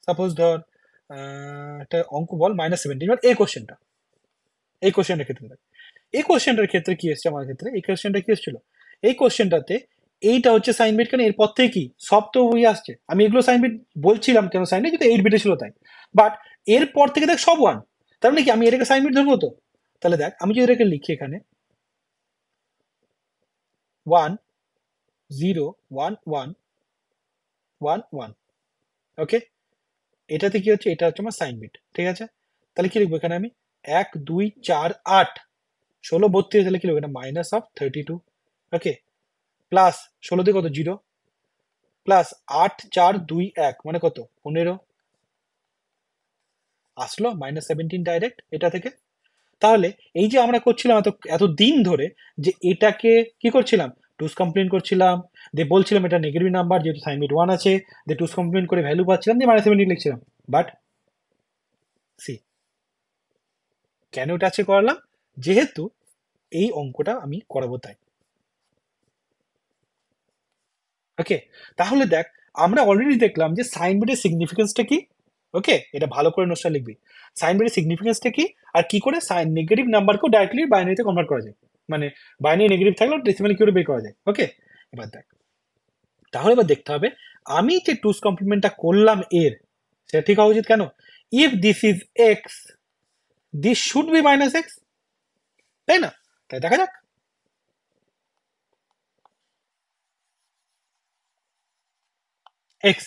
সাপোজ ধর একটা অঙ্ক বল -17, এবার এই কোশ্চেনটার ক্ষেত্রে দেখ, এই কোশ্চেনটার ক্ষেত্রে কি এসছে আমার ক্ষেত্রে, এই কোশ্চেনটা কি এসেছিল, এই কোশ্চেনটাতে এইটা হচ্ছে সাইন বিট, কেন এরপর থেকে কি সব তো ওই আসছে, আমি এগুলো সাইন বিট বলছিলাম কেন সাইন বিট, কিন্তু 8 বিটে ছিল তাই, বাট এরপর থেকে দেখ সব 1, তার মানে কি আমি এটাকে সাইন বিট ধরবো তো। তাহলে দেখ আমি যদি এটাকে লিখি এখানে 1 0 1 1 1 1, ওকে, এটাতে কি হচ্ছে, এটা হচ্ছে আমার সাইন বিট, ঠিক আছে। তাহলে কি লিখবো এখানে আমি 1 2 4 8 16 32, তাহলে কি লিখবো এটা -32, ওকে, প্লাস 16 দিয়ে কত 0, প্লাস 8 4 2 1 মানে কত 15, আসলো -17 ডাইরেক্ট এটা থেকে। তাহলে এই যে আমরা করছিলাম এত দিন ধরে, যে এটাকে কি করছিলাম, টুস কমপ্লেন করছিলাম, দিয়ে বলছিলাম এটা নেগেটিভ নাম্বার যেহেতু সাইন বিট 1 আছে, দিয়ে টুস কমপ্লেন করে ভ্যালু পাচ্ছিলাম, দিয়ে -17 লিখছিলাম, বাট সি কেন এটা আছে করালাম, যেহেতু এই অঙ্কটা আমি করাবো তাই। ওকে, তাহলে দেখ আমরা অলরেডি দেখলাম যে সাইন বিটের সিগনিফিকেন্সটা কি। ওকে, এটা ভালো করে নোটসটা লিখবি, সাইন বিটের সিগনিফিকেন্সটা কি, আর কি করে সাইন নেগেটিভ নাম্বারকেও ডাইরেক্টলি বাইনারিতে কনভার্ট করা যায়, মানে বাইনারি নেগেটিভ থাকলেও ডেসিমালি কি করে বের করা যায়। ওকে, এবার দেখ, তাহলে এবার দেখতে হবে আমি যে টুস কমপ্লিমেন্টটা করলাম এর, সেটা ঠিক হওয়া উচিত কেন, if this is x this should be -x, তাই না? তাই দেখা যাক। এক্স,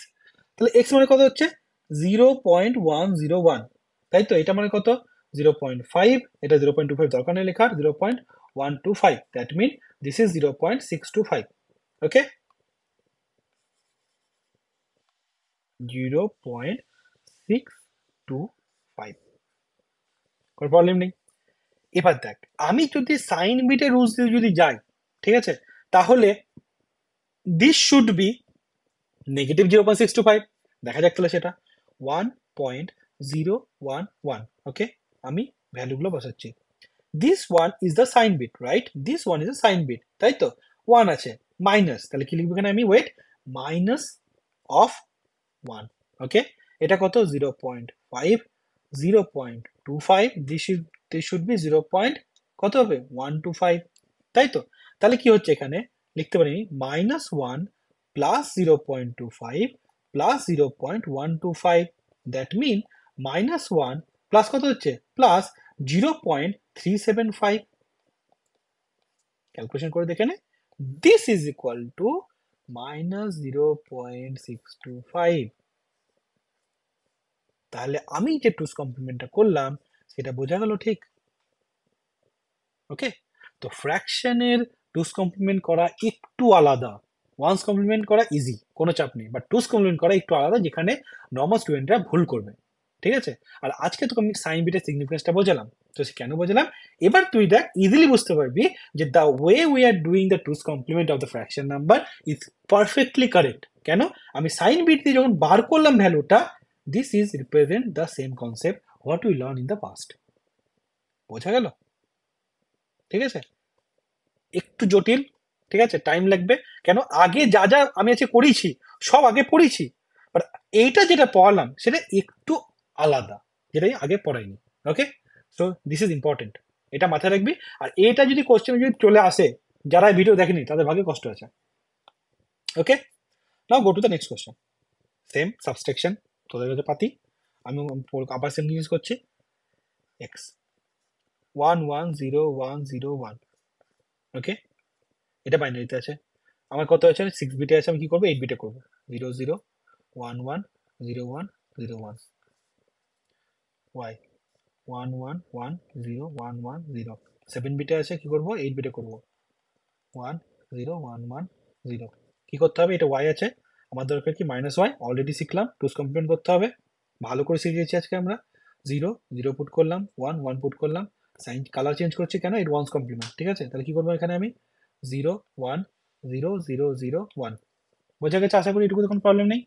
তাহলে এক্স মানে কত হচ্ছে 0.101, তাই তো, এটা মানে কত 0.5, এটা 0.25 দরকার নেই লেখার, 0.125, দ্যাট মিন দিস ইজ 0.625, ওকে, 0.625, কোনো প্রবলেম নেই। এবার দেখ আমি যদি সাইন বিটের রুলস দিয়ে যদি যাই, ঠিক আছে, তাহলে দিস শুড বি নেগেটিভ 0.625, দেখা যাক তাহলে সেটা 1.011, ওকে, আমি ভ্যালুগুলো বসাচ্ছি, this one is the sign bit, right, this one is the sign bit, তাই তো, ওয়ান আছে, মাইনাস, তাহলে কি লিখবো এখানে আমি, ওয়েট, মাইনাস অফ 1, ওকে, এটা কত 0.5 0.25, দিস শুড বি 0. কত হবে 125, তাই তো। তাহলে কি হচ্ছে এখানে লিখতে পারি -1 plus 0.25 plus 0.125, that mean -1 plus কত হচ্ছে প্লাস 0.375, ক্যালকুলেশন করে দেখে নে, দিস ইজ ইকুয়াল টু -0.625। তাহলে আমি যে টুস কমপ্লিমেন্টটা করলাম সেটা বোঝা গেল, ঠিক। ওকে, তো ফ্র্যাকশনের টুস কমপ্লিমেন্ট করা একটু আলাদা, ওয়ান্স কমপ্লিমেন্ট করা ইজি, কোনো চাপ নেই, বাট টুস কমপ্লিমেন্ট করা একটু আলাদা, যেখানে নর্মাল স্টুডেন্টরা ভুল করবে, ঠিক আছে। আর আজকে তোকে আমি সাইন বিটের সিগনিফিকেন্সটা বোঝালাম, তো সে কেন বোঝালাম, এবার তুই দেখ ইজিলি বুঝতে পারবি যে the way we are doing the two's complement of the fraction number is perfectly correct. কেন, আমি সাইন বিট দিয়ে যখন বার করলাম ভ্যালুটা, this is represent the same concept what we learn in the past. বোঝা গেল? ঠিক আছে, একটু জটিল, ঠিক আছে, টাইম লাগবে, কেন আগে যা যা আমি আজকে করেছি সব আগে পড়েছি, বাট এইটা যেটা পড়ালাম সেটা একটু আলাদা, যেটাই আগে পড়াইনি। ওকে, সো দিস ইজ ইম্পর্টেন্ট, এটা মাথায় রাখবি। আর এটা যদি কোশ্চেন যদি চলে আসে, যারা ভিডিও দেখেনি তাদের ভাগে কষ্ট আছে। Okay, now go to the next question, same subtraction, তোদের কাছে পাতি, আমি আবার সেম জিনিস করছি, এক্স 1 1 0 1 0 1, ওকে, এটা বাইনারিতে আছে, আমার কত আছে 6 বিটে আছে, আমি কি করবো 8 বিটে করবো 0 0 1 1 0 1 0 1, ওয়াই 1 1 1 0 1 1 0 7 বিটে আছে, কি করব 8 বিটে করব 1 0 1 1 0। কি করতে হবে, এটা ওয়াই আছে, আমার দরকার কি মাইনাস ওয়াই, অলরেডি শিখলাম, টুস কমপ্লিমেন্ট করতে হবে, ভালো করে শিখেছি আজকে আমরা। 0 0 পুট করলাম, 1 1 পুট করলাম, সাইন কালার চেঞ্জ করছি কেন, এটা ওয়ান্স কমপ্লিমেন্ট, ঠিক আছে। তাহলে কি করবো এখানে আমি 0 1 0 0 0 1। বোঝা গেছে, আশা করি এটুকু কোনো প্রবলেম নেই।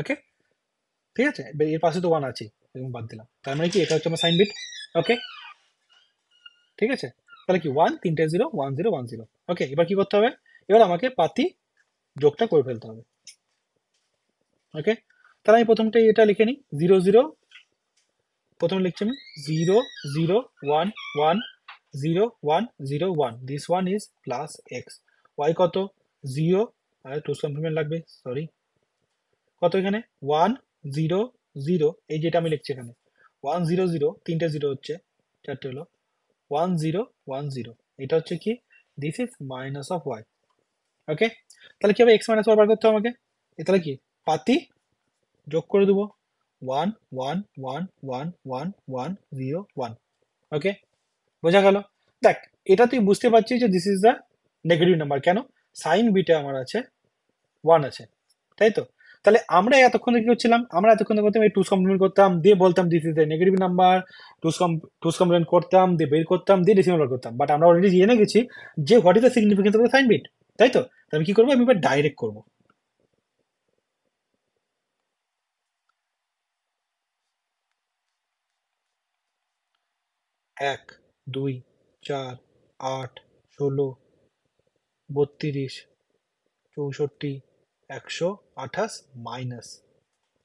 ওকে, ঠিক আছে, এবার এর পাশে তো 1 আছে, এবং বাদ দিলাম, তার মানে কি এটা হচ্ছে আমার সাইন বিট। ওকে, ঠিক আছে, তাহলে কি 1 তিনটে 0 1 0 1 0। ওকে, এবার কি করতে হবে, এবার আমাকে পাতি যোগটা করে ফেলতে হবে। ওকে, তাহলে আমি প্রথমটা এটা লিখে নিই, 0 0, প্রথমে লিখছি আমি 0 0 1 1 0 1 0 1, this one is plus x. Y কত 0, আর টু কমপ্লিমেন্ট লাগবে, সরি, কত এখানে 1 0 0, এই যেটা আমি লিখছি এখানে 1 0 0, তিনটে 0 হচ্ছে, চারটে হলো 1 0 1 0, এটা হচ্ছে কি, this is minus of Y. Okay, তাহলে কি হবে, এক্স মাইনাস ওয়াই বার করতে হবে আমাকে, তাহলে কি পাতি যোগ করে দেবো 1 1 1 1 1 1 0 1। ওকে, বোঝা গেল। দেখ, এটা তুই বুঝতে পারছিস যে this is the negative number, কেন সাইন বিটা আমার আছে 1 আছে, তাই তো। তাহলে আমরা এতক্ষণ কি করছিলাম, আমরা এতক্ষণ করতাম এই টুস কমপ্লিমেন্ট করতাম, দিয়ে বলতাম this is the negative number, two's complement করতাম, দিয়ে বের করতাম, দিয়ে ডেসিমাল করতাম, বাট আমরা অলরেডি জেনে গেছি যে what is the significance of the sign bit, তাই তো। তাহলে কি করবো, আমি এবার ডাইরেক্ট করবো, 1 2 4 8 16 32 64 128 মাইনাস,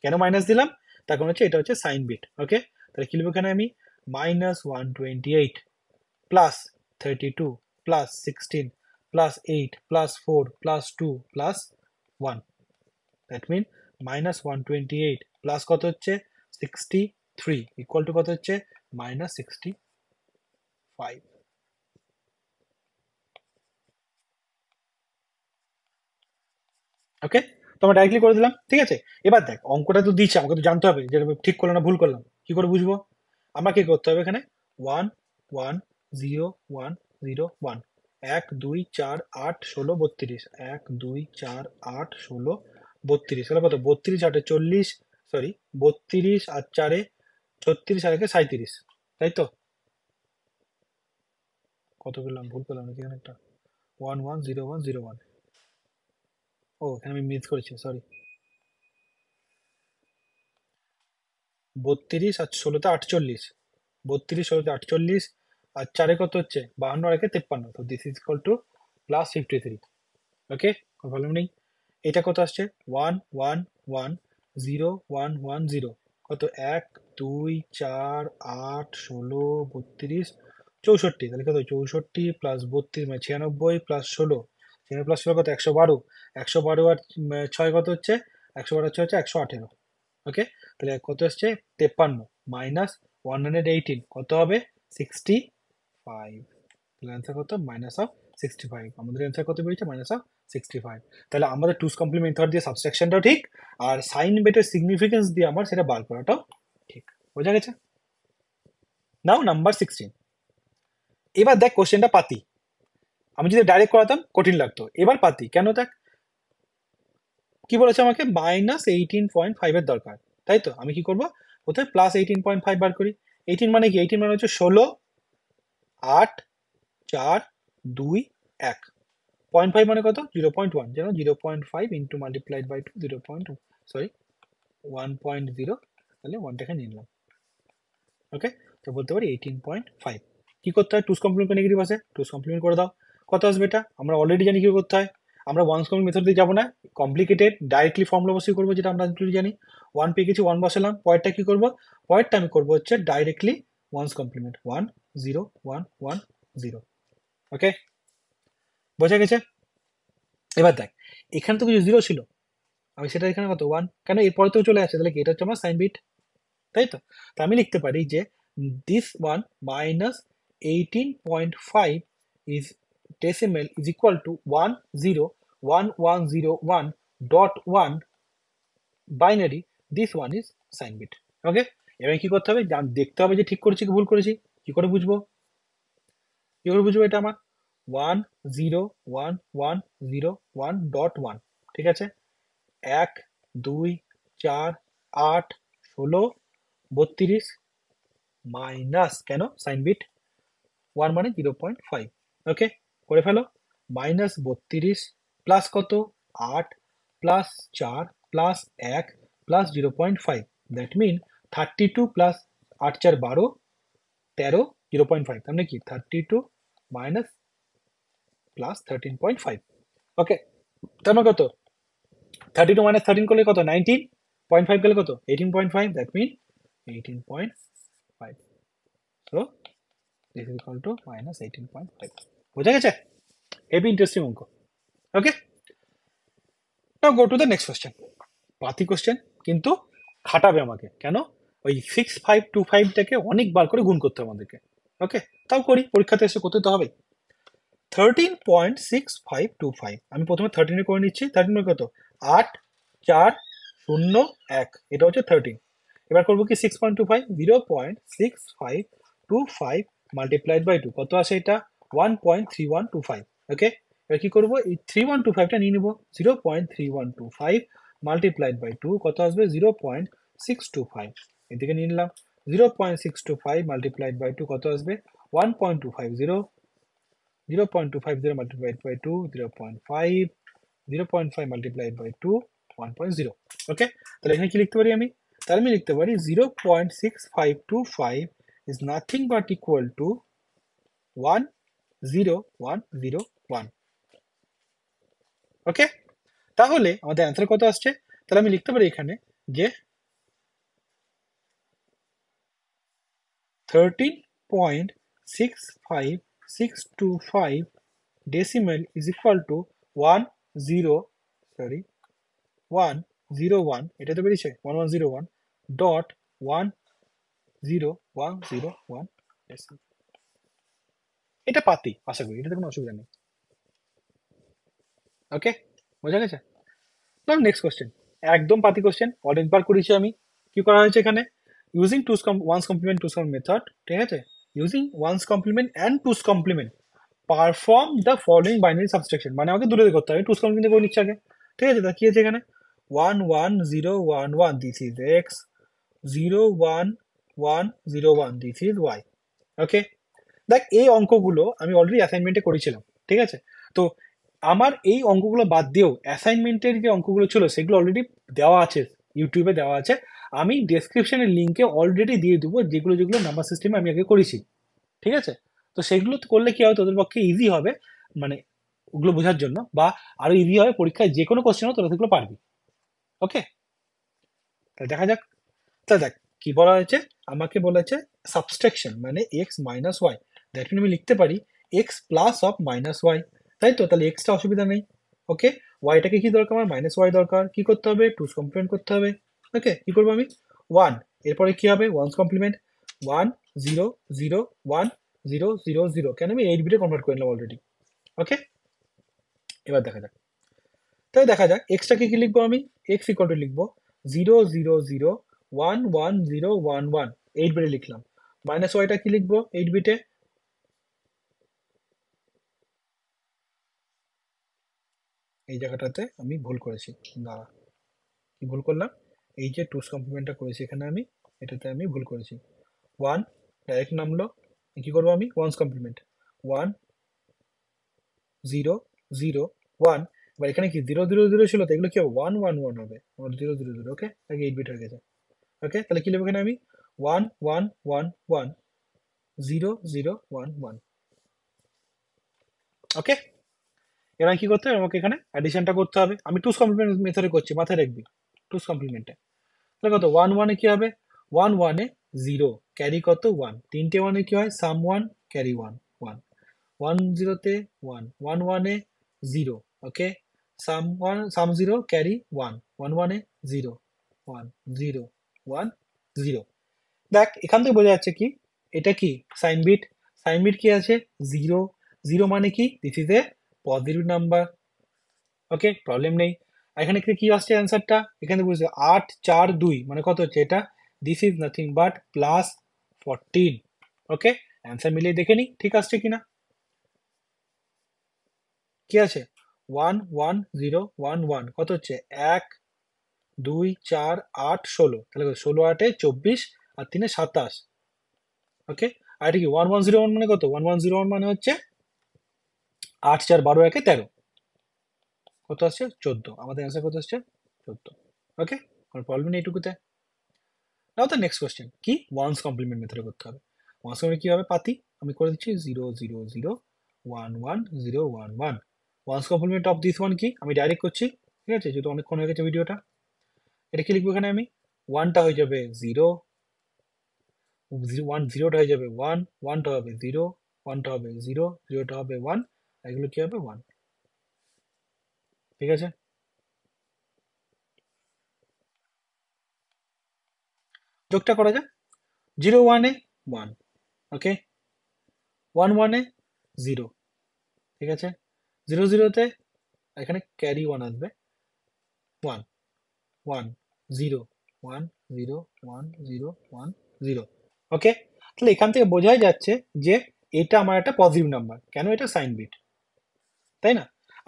কেন মাইনাস দিলাম, তার কারণ হচ্ছে এটা হচ্ছে সাইন বিট। ওকে, তাহলে কি লিখবো এখানে আমি, minus 128 plus 32 plus 16 plus 8 plus 4 plus 2 plus 1, that mean minus 128 plus কত হচ্ছে 63 ইকুয়াল টু কত হচ্ছে মাইনাস 65। ওকে, তো আমরা ডাইরেক্টলি করে দিলাম, ঠিক আছে। এবার দেখ, অঙ্কটা তো দিচ্ছে, আমাকে তো জানতে হবে যে আমি ঠিক করলাম না ভুল করলাম, কি করে বুঝবো, আমার কি করতে হবে এখানে 1 1 0 1 0 1, 1 2 4 8 16 32, 1 2 4 8 16 32, তাহলে কত 32 8 40, সরি 32 আর 4 36 আর 1 37, তাই তো। কত করলাম, ভুল করলাম নাকি এখানে একটা 1 1 0 1 0 1, ও এখানে আমি মিস করেছি, সরি। 32 আর 16তে 48, 32 16তে 48, আর 4 কত হচ্ছে 52 আর 1 53, তো this is equal two plus 53। ওকে, কোনো প্রবলেম নেই। এটা কত আসছে 1 1 1 0 1 1 0, কত 1 2 4 8 16 32 64, তাহলে কত 64 প্লাস 32 মানে 96 প্লাস 16, 96 প্লাস 16 কত 112, 112 আর 6 কত হচ্ছে 112 আর 6 হচ্ছে 118। ওকে, তাহলে কত আসছে 53 মাইনাস 118 কত হবে 65, তাহলে অ্যান্সার কত মাইনাস অফ 65, আমাদের অ্যান্সার কত বেরিয়েছে মাইনাস অফ 65। তাহলে আমাদের টুস কমপ্লিমেন্ট মেথড দিয়ে সাবট্রাকশনটাও ঠিক, আর সাইন বেটের সিগনিফিকেন্স দিয়ে আমার সেটা বার করাটাও ঠিক, বোঝা গেছে। নাও নাম্বার 16, এবার দেখ কোশ্চেনটা পাতি, আমি যদি ডাইরেক্ট করাতাম কঠিন লাগতো, এবার পাতি কেন, দেখ কি বলেছে আমাকে -18.5 এর দরকার, তাই তো। আমি কি করব, প্রথমে +18.5 বার করি। 18 মানে কি, 18 মানে হচ্ছে 16 8 4 2 1, 0.5 মানে কত 0.1, যেন 0.5 ইন্টু মাল্টিপ্লাইড বাই 2 0.2, সরি 1.0, তাহলে 1টাকে নিয়ে নিলাম। ওকে, তো বলতে পারি 18.5। কি করতে হয়, টুস কমপ্লিমেন্ট নেগেটিভ আছে, টুস কমপ্লিমেন্ট করে দাও, কত আসবে এটা আমরা অলরেডি জানি কি করতে হয়, আমরা ওয়ান্স কমপ্লিমেন্ট মেথড দিয়ে যাবো না, কমপ্লিকেটেড ডাইরেক্টলি ফর্মুলা বসিয়ে করবো, যেটা আমরা অলরেডি জানি। 1 পেয়ে গেছি, 1 বসালাম, পরেরটা কি করবো, পরেরটা আমি করবো হচ্ছে ডাইরেক্টলি ওয়ান্স কমপ্লিমেন্ট 1 0 1 1 0। ওকে, বোঝা গেছে। এবার দেখ, এখানে তো কিছু জিরো ছিল, আমি সেটা এখানে কত 1, কেন এরপরে তো চলে আসছে, তাহলে কি এটা হচ্ছে আমার সাইন বিট, তাই তো। তা আমি লিখতে পারি যে this one minus 18.5 is decimal is equal two 1 0 1 1 0 1 dot 1 binary, this one is sign bit. Okay, এবার কি করতে হবে, দেখতে হবে যে ঠিক করেছি কি ভুল করেছি। কি করে বুঝবো, কি করে বুঝবো এটা আমার 1 0 1 1 0 1 ঠিক আছে, 1 2 4 8 16 32 মাইনাস কেন সাইন বিট 1 মানে 0.5। ওকে, করে ফেলো, -32 প্লাস কত 8 plus 4 plus 1 plus 0.5, that mean 32 plus 8 4 12 13 0.5, তার মানে কি 32 মাইনাস প্লাস 13.5। ওকে, তার মানে কত 32 মাইনাস 13 করলে কত 19.5 গেলে কত 18.5, that mean 18.5। So this is equal to minus 18.5। বোঝা গেছে, হেভি ইন্টারেস্টিং অঙ্ক। Okay, now go to the next question. পাতি কোশ্চেন, কিন্তু খাটাবে আমাকে, কেন ওই 6525টাকে অনেকবার করে গুণ করতে হবে আমাদেরকে। ওকে, তাও করি, পরীক্ষাতে এসে করতে তো হবে। 13.6525, আমি প্রথমে 13 করে নিচ্ছি। 13 কত 8 4 0 1, এটা হচ্ছে 13। এবার করবো কি 6.25, 0.6525 মাল্টিপ্লাইড বাই 2 কত আসে এটা 1.3125। ওকে, এবার কি করবো, এই 3125টা নিয়ে নিবো, 0.3125 মাল্টিপ্লাইড বাই 2 কত আসবে 0.625, এদিকে নিয়ে নিলাম 0.625 মাল্টিপ্লাইড বাই 2 কত আসবে 1.250, 0.250 multiplied by 2 0.5, 0.5 multiplied by 2 1.0। ওকে, তাহলে এখানে কি লিখতে পারি আমি, তাহলে আমি লিখতে পারি 0.6525 is nothing but equal to 10101। ওকে, তাহলে আমাদের অ্যান্সার কত আসছে, তাহলে আমি লিখতে পারি এখানে যে 13.65625 decimal is equal to 101, এটা তো বেরিয়েছে 1101 ডট 10101। এটা পাতি, আশা করি এটাতে কোনো অসুবিধা নেই। ওকে, বোঝা গেছে। নেক্সট কোশ্চেন, একদম পাতি কোশ্চেন, অনেকবার করেছি আমি। কি করা হয়েছে এখানে, using one's complement two's method, ঠিক আছে, using one's complement and two's complement perform the following binary subtraction, মানে আমাকে দূরে করতে হবে, টুস কমপ্লিমেন্ট করে নিচ্ছি আগে। ঠিক আছে, তা কি আছে এখানে 11011, this is X, 01101, this is Y. Okay, দেখ এই অঙ্কগুলো আমি অলরেডি অ্যাসাইনমেন্টে করেছিলাম, ঠিক আছে। তো আমার এই অঙ্কগুলো বাদ দিয়েও অ্যাসাইনমেন্টের যে অঙ্কগুলো ছিল সেগুলো অলরেডি দেওয়া আছে, ইউটিউবে দেওয়া আছে। আমি ডেসক্রিপশনের লিঙ্কে অলরেডি দিয়ে দেবো, যেগুলো যেগুলো নাম্বার সিস্টেমে আমি আগে করেছি, ঠিক আছে। তো সেগুলো করলে কি হবে, তোদের পক্ষে ইজি হবে, মানে ওগুলো বোঝার জন্য, বা আরো ইজি হবে পরীক্ষায় যে কোনো কোশ্চেন তোরা সেগুলো পারবি। ওকে, তাহলে দেখা যাক। তাহলে দেখ কি বলা হয়েছে, আমাকে বলেছে সাবস্ট্রাকশন মানে x minus Y, that mean আমি লিখতে পারি x plus of minus y, তাই তো, তাহলে এক্সটা অসুবিধা নেই। ওকে, ওয়াইটাকে কি দরকার আমার মাইনাস ওয়াই দরকার, কি করতে হবে টুস কমপ্লিমেন্ট করতে হবে। ওকে, কি করবো আমি 1, এরপরে কি হবে ওয়ান্স কমপ্লিমেন্ট 1 0 0 1 0 0 0, কেন আমি 8 বিটে কনভার্ট করে নিলাম অলরেডি। ওকে, এবার দেখা যাক, তাহলে দেখা যাক এক্সটাকে কি লিখবো আমি, এক্স ইকুয়াল টু লিখবো 0 0 0 1 1 0 1 1, 8 বিটে লিখলাম। মাইনাস ওয়াইটা কি লিখবো 8 বিটে, এই জায়গাটাতে আমি ভুল করেছি, দাঁড়া কি ভুল করলাম, এই যে টুস কমপ্লিমেন্টটা করেছি এখানে আমি, এটাতে আমি ভুল করেছি। 1 ডাইরেক্ট নামলো, কি করবো আমি ওয়ান্স কমপ্লিমেন্ট 1 0 0 1, এবার এখানে কি 0 0 0 ছিল, তো এগুলো কি হবে 1 1 1 হবে, 0 0 0। ওকে, আগে 8 বিট হয়ে গেছে। ওকে, তাহলে কি লিখবো এখানে আমি 1 1 1 1 0 0 1 1। ওকে, এবার কি করতে হবে, আমাকে এখানে অ্যাডিশনটা করতে হবে, আমি টুস কমপ্লিমেন্ট মেথডে করছি, মাথায় রাখবি টুস কমপ্লিমেন্টে। তাহলে কত 1 1 এ কি হবে 1 1 এ 0 ক্যারি কত 1, তিনটে 1 এ কি হয় সাম 1 ক্যারি 1 1, 1 0 তে 1 1 1 এ 0। ওকে, সাম 1 সাম 0 ক্যারি 1 1 1 এ 0 1 0 1 0। দেখ এখান থেকে বোঝা যাচ্ছে কি এটা কি সাইন বিট, সাইন বিট কি আছে 0 0, মানে কি this is a positive number. Okay, problem নেই। এখানে কি আসছে অ্যান্সারটা, এখানে বুঝতে 8 4 2 মানে কত হচ্ছে এটা, this is nothing but plus 14। Okay, answer মিলিয়ে দেখে নি ঠিক আসছে কিনা। কি আছে 1 1 0 1 1 কত হচ্ছে 1 2 4 8 16, তাহলে 16 8 24 আর 3 27। ওকে, আর এটা কি 1101 মানে কত, 1101 মানে হচ্ছে 8 4 12 1 13, কত আসছে 14, আমাদের অ্যান্সার কত আসছে 14। ওকে, কোনো প্রবলেম নেই এটুকুতে। নাও দ্য নেক্সট কোয়েশ্চেন কি, ওয়ান্স কমপ্লিমেন্ট মেথডে করতে হবে। ওয়ান্স কমপ্লিমেন্ট কি হবে পাতি, আমি করে দিচ্ছি 0 0 0 1 1 0 1 1। One's complement of this one কি, আমি ডাইরেক্ট করছি, ঠিক আছে, যেহেতু অনেকক্ষণ হয়ে গেছে ভিডিওটা। এটা কি লিখবো এখানে আমি, ওয়ানটা হয়ে যাবে 0, 1 0টা হয়ে যাবে 1, 1টা হবে 0, 1টা হবে 0, 0টা হবে 1, এগুলো কি হবে 1। ঠিক আছে, যোগটা করা যাক, 0 1 এ 1, ওকে, 1 1 এ 0, ঠিক আছে, 0 0 তে এখানে ক্যারি 1 আসবে, 1 1 0 1 0 1 0 1 0। ওকে, তাহলে এখান থেকে বোঝাই যাচ্ছে যে এটা আমার একটা পজিটিভ নাম্বার, কেন, এটা সাইন বিট, তাই না।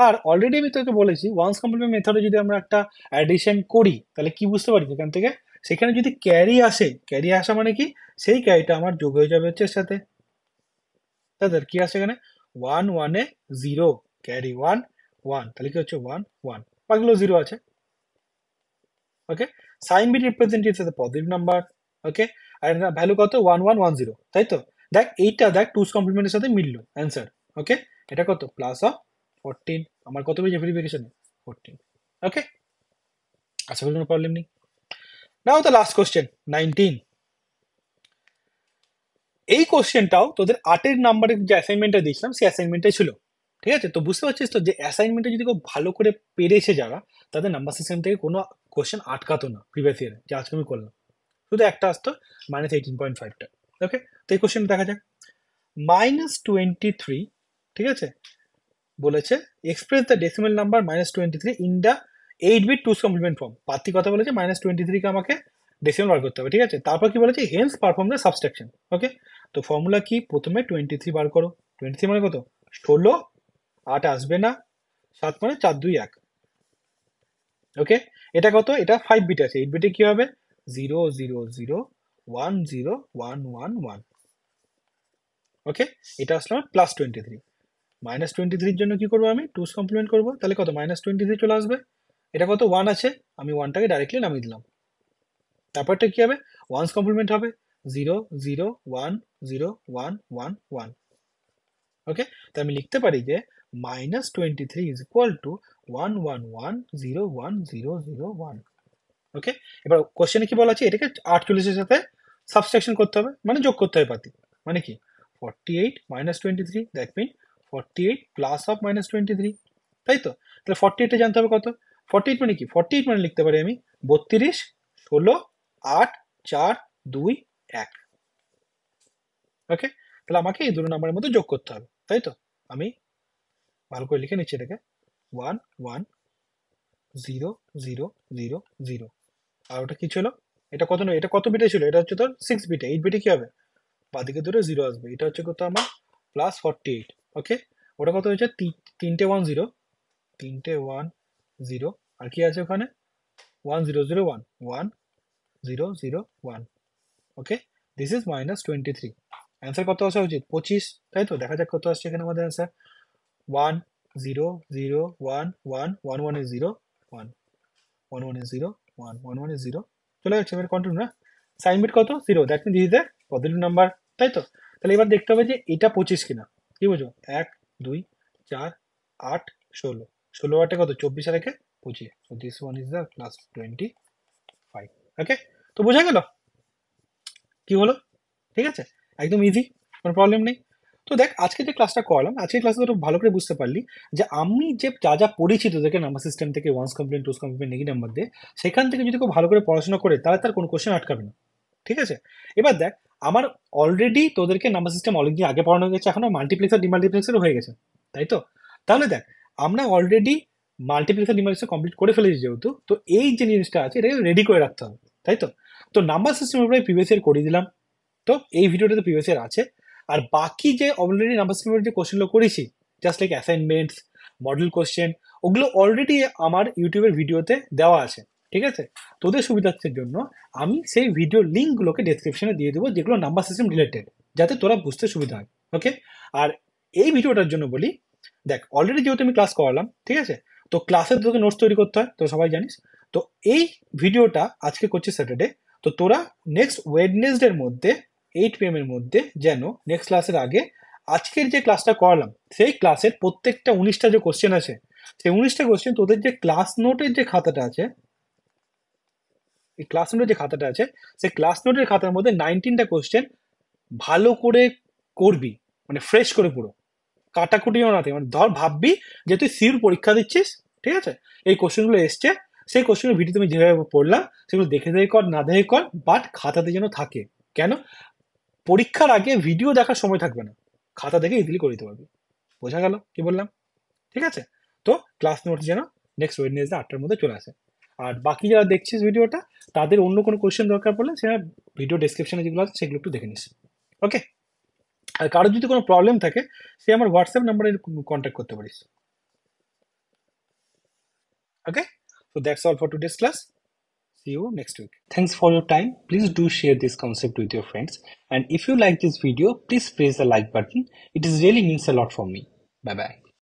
আর অলরেডি আমি তোকে বলেছি ওয়ান্স কমপ্লিমেন্ট মেথডে যদি আমরা একটা অ্যাডিশন করি তাহলে কি বুঝতে পারি এখান থেকে, সেখানে যদি ক্যারি আসে, ক্যারি আসা মানে কি, সেই ক্যারিটা আমার যোগ হয়ে যাবে হচ্ছে এর সাথে, তাদের কি আসে এখানে 1 1 এ 0, ক্যারি 1 1, তাহলে কি হচ্ছে 1 1, বাকিগুলো 0 আছে। ওকে, সাইন বিট রিপ্রেজেন্টেটিভ সাথে পজিটিভ নাম্বার। ওকে, আর এটা ভ্যালু কত 1 1 1 0, তাই তো, দেখ এইটা দেখ টুস কমপ্লিমেন্টের সাথে মিললো অ্যান্সার। ওকে, এটা কত প্লাস অফ 14, আমার কত পেয়েছে ভেরিফিকেশনে 14। ওকে, আশা করি কোনো প্রবলেম নেই। নাও দ্য লাস্ট কোশ্চেন 19। এই কোশ্চেনটাও তোদের 8 নাম্বারের যে অ্যাসাইনমেন্টটা দিয়েছিলাম সেই অ্যাসাইনমেন্টে ছিল, ঠিক আছে, তো বুঝতে পারছিস তো যে অ্যাসাইনমেন্টে যদি কেউ ভালো করে পেরেছে যারা, তাদের নাম্বার সিস্টেম থেকে কোনো কোশ্চেন আটকাতো না প্রিভিয়াস ইয়ারে, যে আজকে আমি করলাম, শুধু একটা আসতো -18.5টা। ওকে, তো এই কোশ্চেন দেখা যাক, -23, ঠিক আছে, বলেছে express the decimal number -23 in the 8 bit two's complement form. পার্থী কথা বলেছে -23 কে আমাকে ডেসিমাল বার করতে হবে, ঠিক আছে, তারপর কি বলেছে হেন্স পারফর্ম দ্য সাবস্ট্রাকশন। ওকে, তো ফর্মুলা কি, প্রথমে 23 বার করো, 23 মানে কত 16, 8 আসবে না, 7 মানে 4 2 1। ওকে, এটা কত, এটা 5 বিট আছে, 8 বিটে কি হবে 0 0 0 1 0 1 1 1। ওকে, এটা আসলে আমার +23, -23 জন্য কি করবো আমি টুস কমপ্লিমেন্ট করবো, তাহলে কত -23 চলে আসবে, এটা কত 1 আছে, আমি 1টাকে ডাইরেক্টলি নামিয়ে দিলাম, তারপরটা কি হবে ওয়ান্স কমপ্লিমেন্ট হবে 0 0 1 0 1 1 1। ওকে, তো আমি লিখতে পারি যে -23 ইজ ইকুয়াল টু 1 1 1 0 1 0 0 1। ওকে, এবার কোশ্চেনে কি বলা আছে, এটাকে 48-এর সাথে সাবস্ট্রাকশন করতে হবে, মানে যোগ করতে হবে পাতি, মানে কি 48 -23, দ্যাট মিন 48 প্লাস অফ -23, তাই তো, তাহলে 48 জানতে হবে কত, 48 মানে কি, 48 মানে লিখতে পারি আমি 32 16 8 4 2 1। ওকে, তাহলে আমাকে এই দুটো নাম্বারের মধ্যে যোগ করতে হবে, তাই তো, আমি ভালো করে লিখে নিচ্ছি এটাকে 1 1 0 0 0 0। আর ওটা কি ছিল, এটা কত নয়, এটা কত বিটে ছিল, এটা হচ্ছে তোর 6 বিটে, 8 বিটে কি হবে বাদিকে দুটো 0 আসবে, এটা হচ্ছে কত আমার +48। ওকে, ওটা কত হয়েছে, তিনটে 1 0, তিনটে 1 0, আর কি আছে ওখানে 1 0 0 1 1 0 0 1। ওকে, দিস ইজ -23, অ্যান্সার কত আসা উচিত 25, তাই তো, দেখা যাক কত আসছে এখানে আমাদের অ্যান্সার 1 0 0 1 1 1 1 is 0 1 1 1 is 0 1 1 1 is 0, চলে যাচ্ছে, এবার কন্টিনিউ না, সাইন বিট কত 0, that mean this is a positive number, তাই তো, তাহলে এবার দেখতে হবে যে এটা 25 কিনা, কি বুঝো 1 2 4 8 16, 16 8 কত 24 আর 1 25, so this one is the +25। ওকে, তো বোঝা গেল কি হলো, ঠিক আছে, একদম ইজি, কোনো প্রবলেম নেই। তো দেখ আজকে যে ক্লাসটা করলাম, আজকে ক্লাসে তোরা ভালো করে বুঝতে পারলি যে আমি যে যা যা পড়েছি তোদেরকে নাম্বার সিস্টেম থেকে one's complement two's complement negative number দিয়ে, সেখান থেকে যদি কেউ ভালো করে পড়াশোনা করে তাহলে তার কোনো কোশ্চেন আটকাবে না, ঠিক আছে। এবার দেখ আমার অলরেডি তোদেরকে নাম্বার সিস্টেম অনেকদিন আগে পড়ানো হয়ে গেছে, এখনো মাল্টিপ্লেক্সার ডিমাল্টিপ্লেক্সারও হয়ে গেছে, তাই তো, তাহলে দেখ আমরা অলরেডি মাল্টিপ্লেক্সার ডিমাল্টিপ্লেক্সার কমপ্লিট করে ফেলেছি যেহেতু, তো এই যে জিনিসটা আছে এটাকে রেডি করে রাখতে হবে, তাই তো? তো নাম্বার সিস্টেমের উপরে প্রিভিয়াস ইয়ার করে দিলাম, তো এই ভিডিওটাতে প্রিভিয়াস ইয়ার আছে। আর বাকি যে অলরেডি নাম্বার সিস্টেমের যে কোশ্চেনগুলো করেছি, just like assignments, model question, ওগুলো অলরেডি আমার ইউটিউবের ভিডিওতে দেওয়া আছে, ঠিক আছে? তোদের সুবিধার্থের জন্য আমি সেই ভিডিও লিঙ্কগুলোকে ডেসক্রিপশনে দিয়ে দেবো, যেগুলো নাম্বার সিস্টেম রিলেটেড, যাতে তোরা বুঝতে সুবিধা হয়, ওকে? আর এই ভিডিওটার জন্য বলি, দেখ অলরেডি যেহেতু আমি ক্লাস করালাম, ঠিক আছে? তো ক্লাসের তোকে নোটস তৈরি করতে হয়, তো সবাই জানিস। তো এই ভিডিওটা আজকে করছি স্যাটারডে, তো তোরা নেক্সট ওয়েডনেসডের মধ্যে 8 PM এর মধ্যে যেন নেক্সট ক্লাসের আগে আজকের যে ক্লাসটা করালাম সেই ক্লাসের প্রত্যেকটা 19টা যে কোশ্চেন আছে, সেই 19টা কোশ্চেন তোদের যে ক্লাস নোটের যে খাতাটা আছে, এই ক্লাস নোটের যে খাতাটা আছে, সেই ক্লাস নোটের খাতার মধ্যে 19টা কোশ্চেন ভালো করে করবি, মানে ফ্রেশ করে পুরো কাটাকুটিও না থাকে, মানে ধর ভাববি যে তুই সিউর পরীক্ষা দিচ্ছিস, ঠিক আছে? এই কোশ্চেনগুলো এসছে, সেই কোশ্চেনের ভিডিও তুমি যেভাবে পড়লাম সেগুলো দেখে দেখে কর, না দেখে কর, বাট খাতাতে যেন থাকে। কেন? পরীক্ষার আগে ভিডিও দেখার সময় থাকবে না, খাতা দেখে ইজিলি করে দিতে পারবি। বোঝা গেল কি বললাম? ঠিক আছে? তো ক্লাস নোট যেন নেক্সট ওয়েডনেসডে 8টার মধ্যে চলে আসে। আর বাকি যারা দেখছিস ভিডিওটা, তাদের অন্য কোনো কোশ্চেন দরকার পড়লে সেটা ভিডিও ডেসক্রিপশনে যেগুলো আছে সেগুলো একটু দেখে নিস, ওকে? আর কারোর যদি কোনো প্রবলেম থাকে সে আমার হোয়াটসঅ্যাপ নাম্বারে কন্ট্যাক্ট করতে পারিস, okay? So that's all for today's class. See you next week. Thanks for your time. Please do share this concept with your friends, and if you like this video, please press the like button. It is really means a lot for me. Bye bye.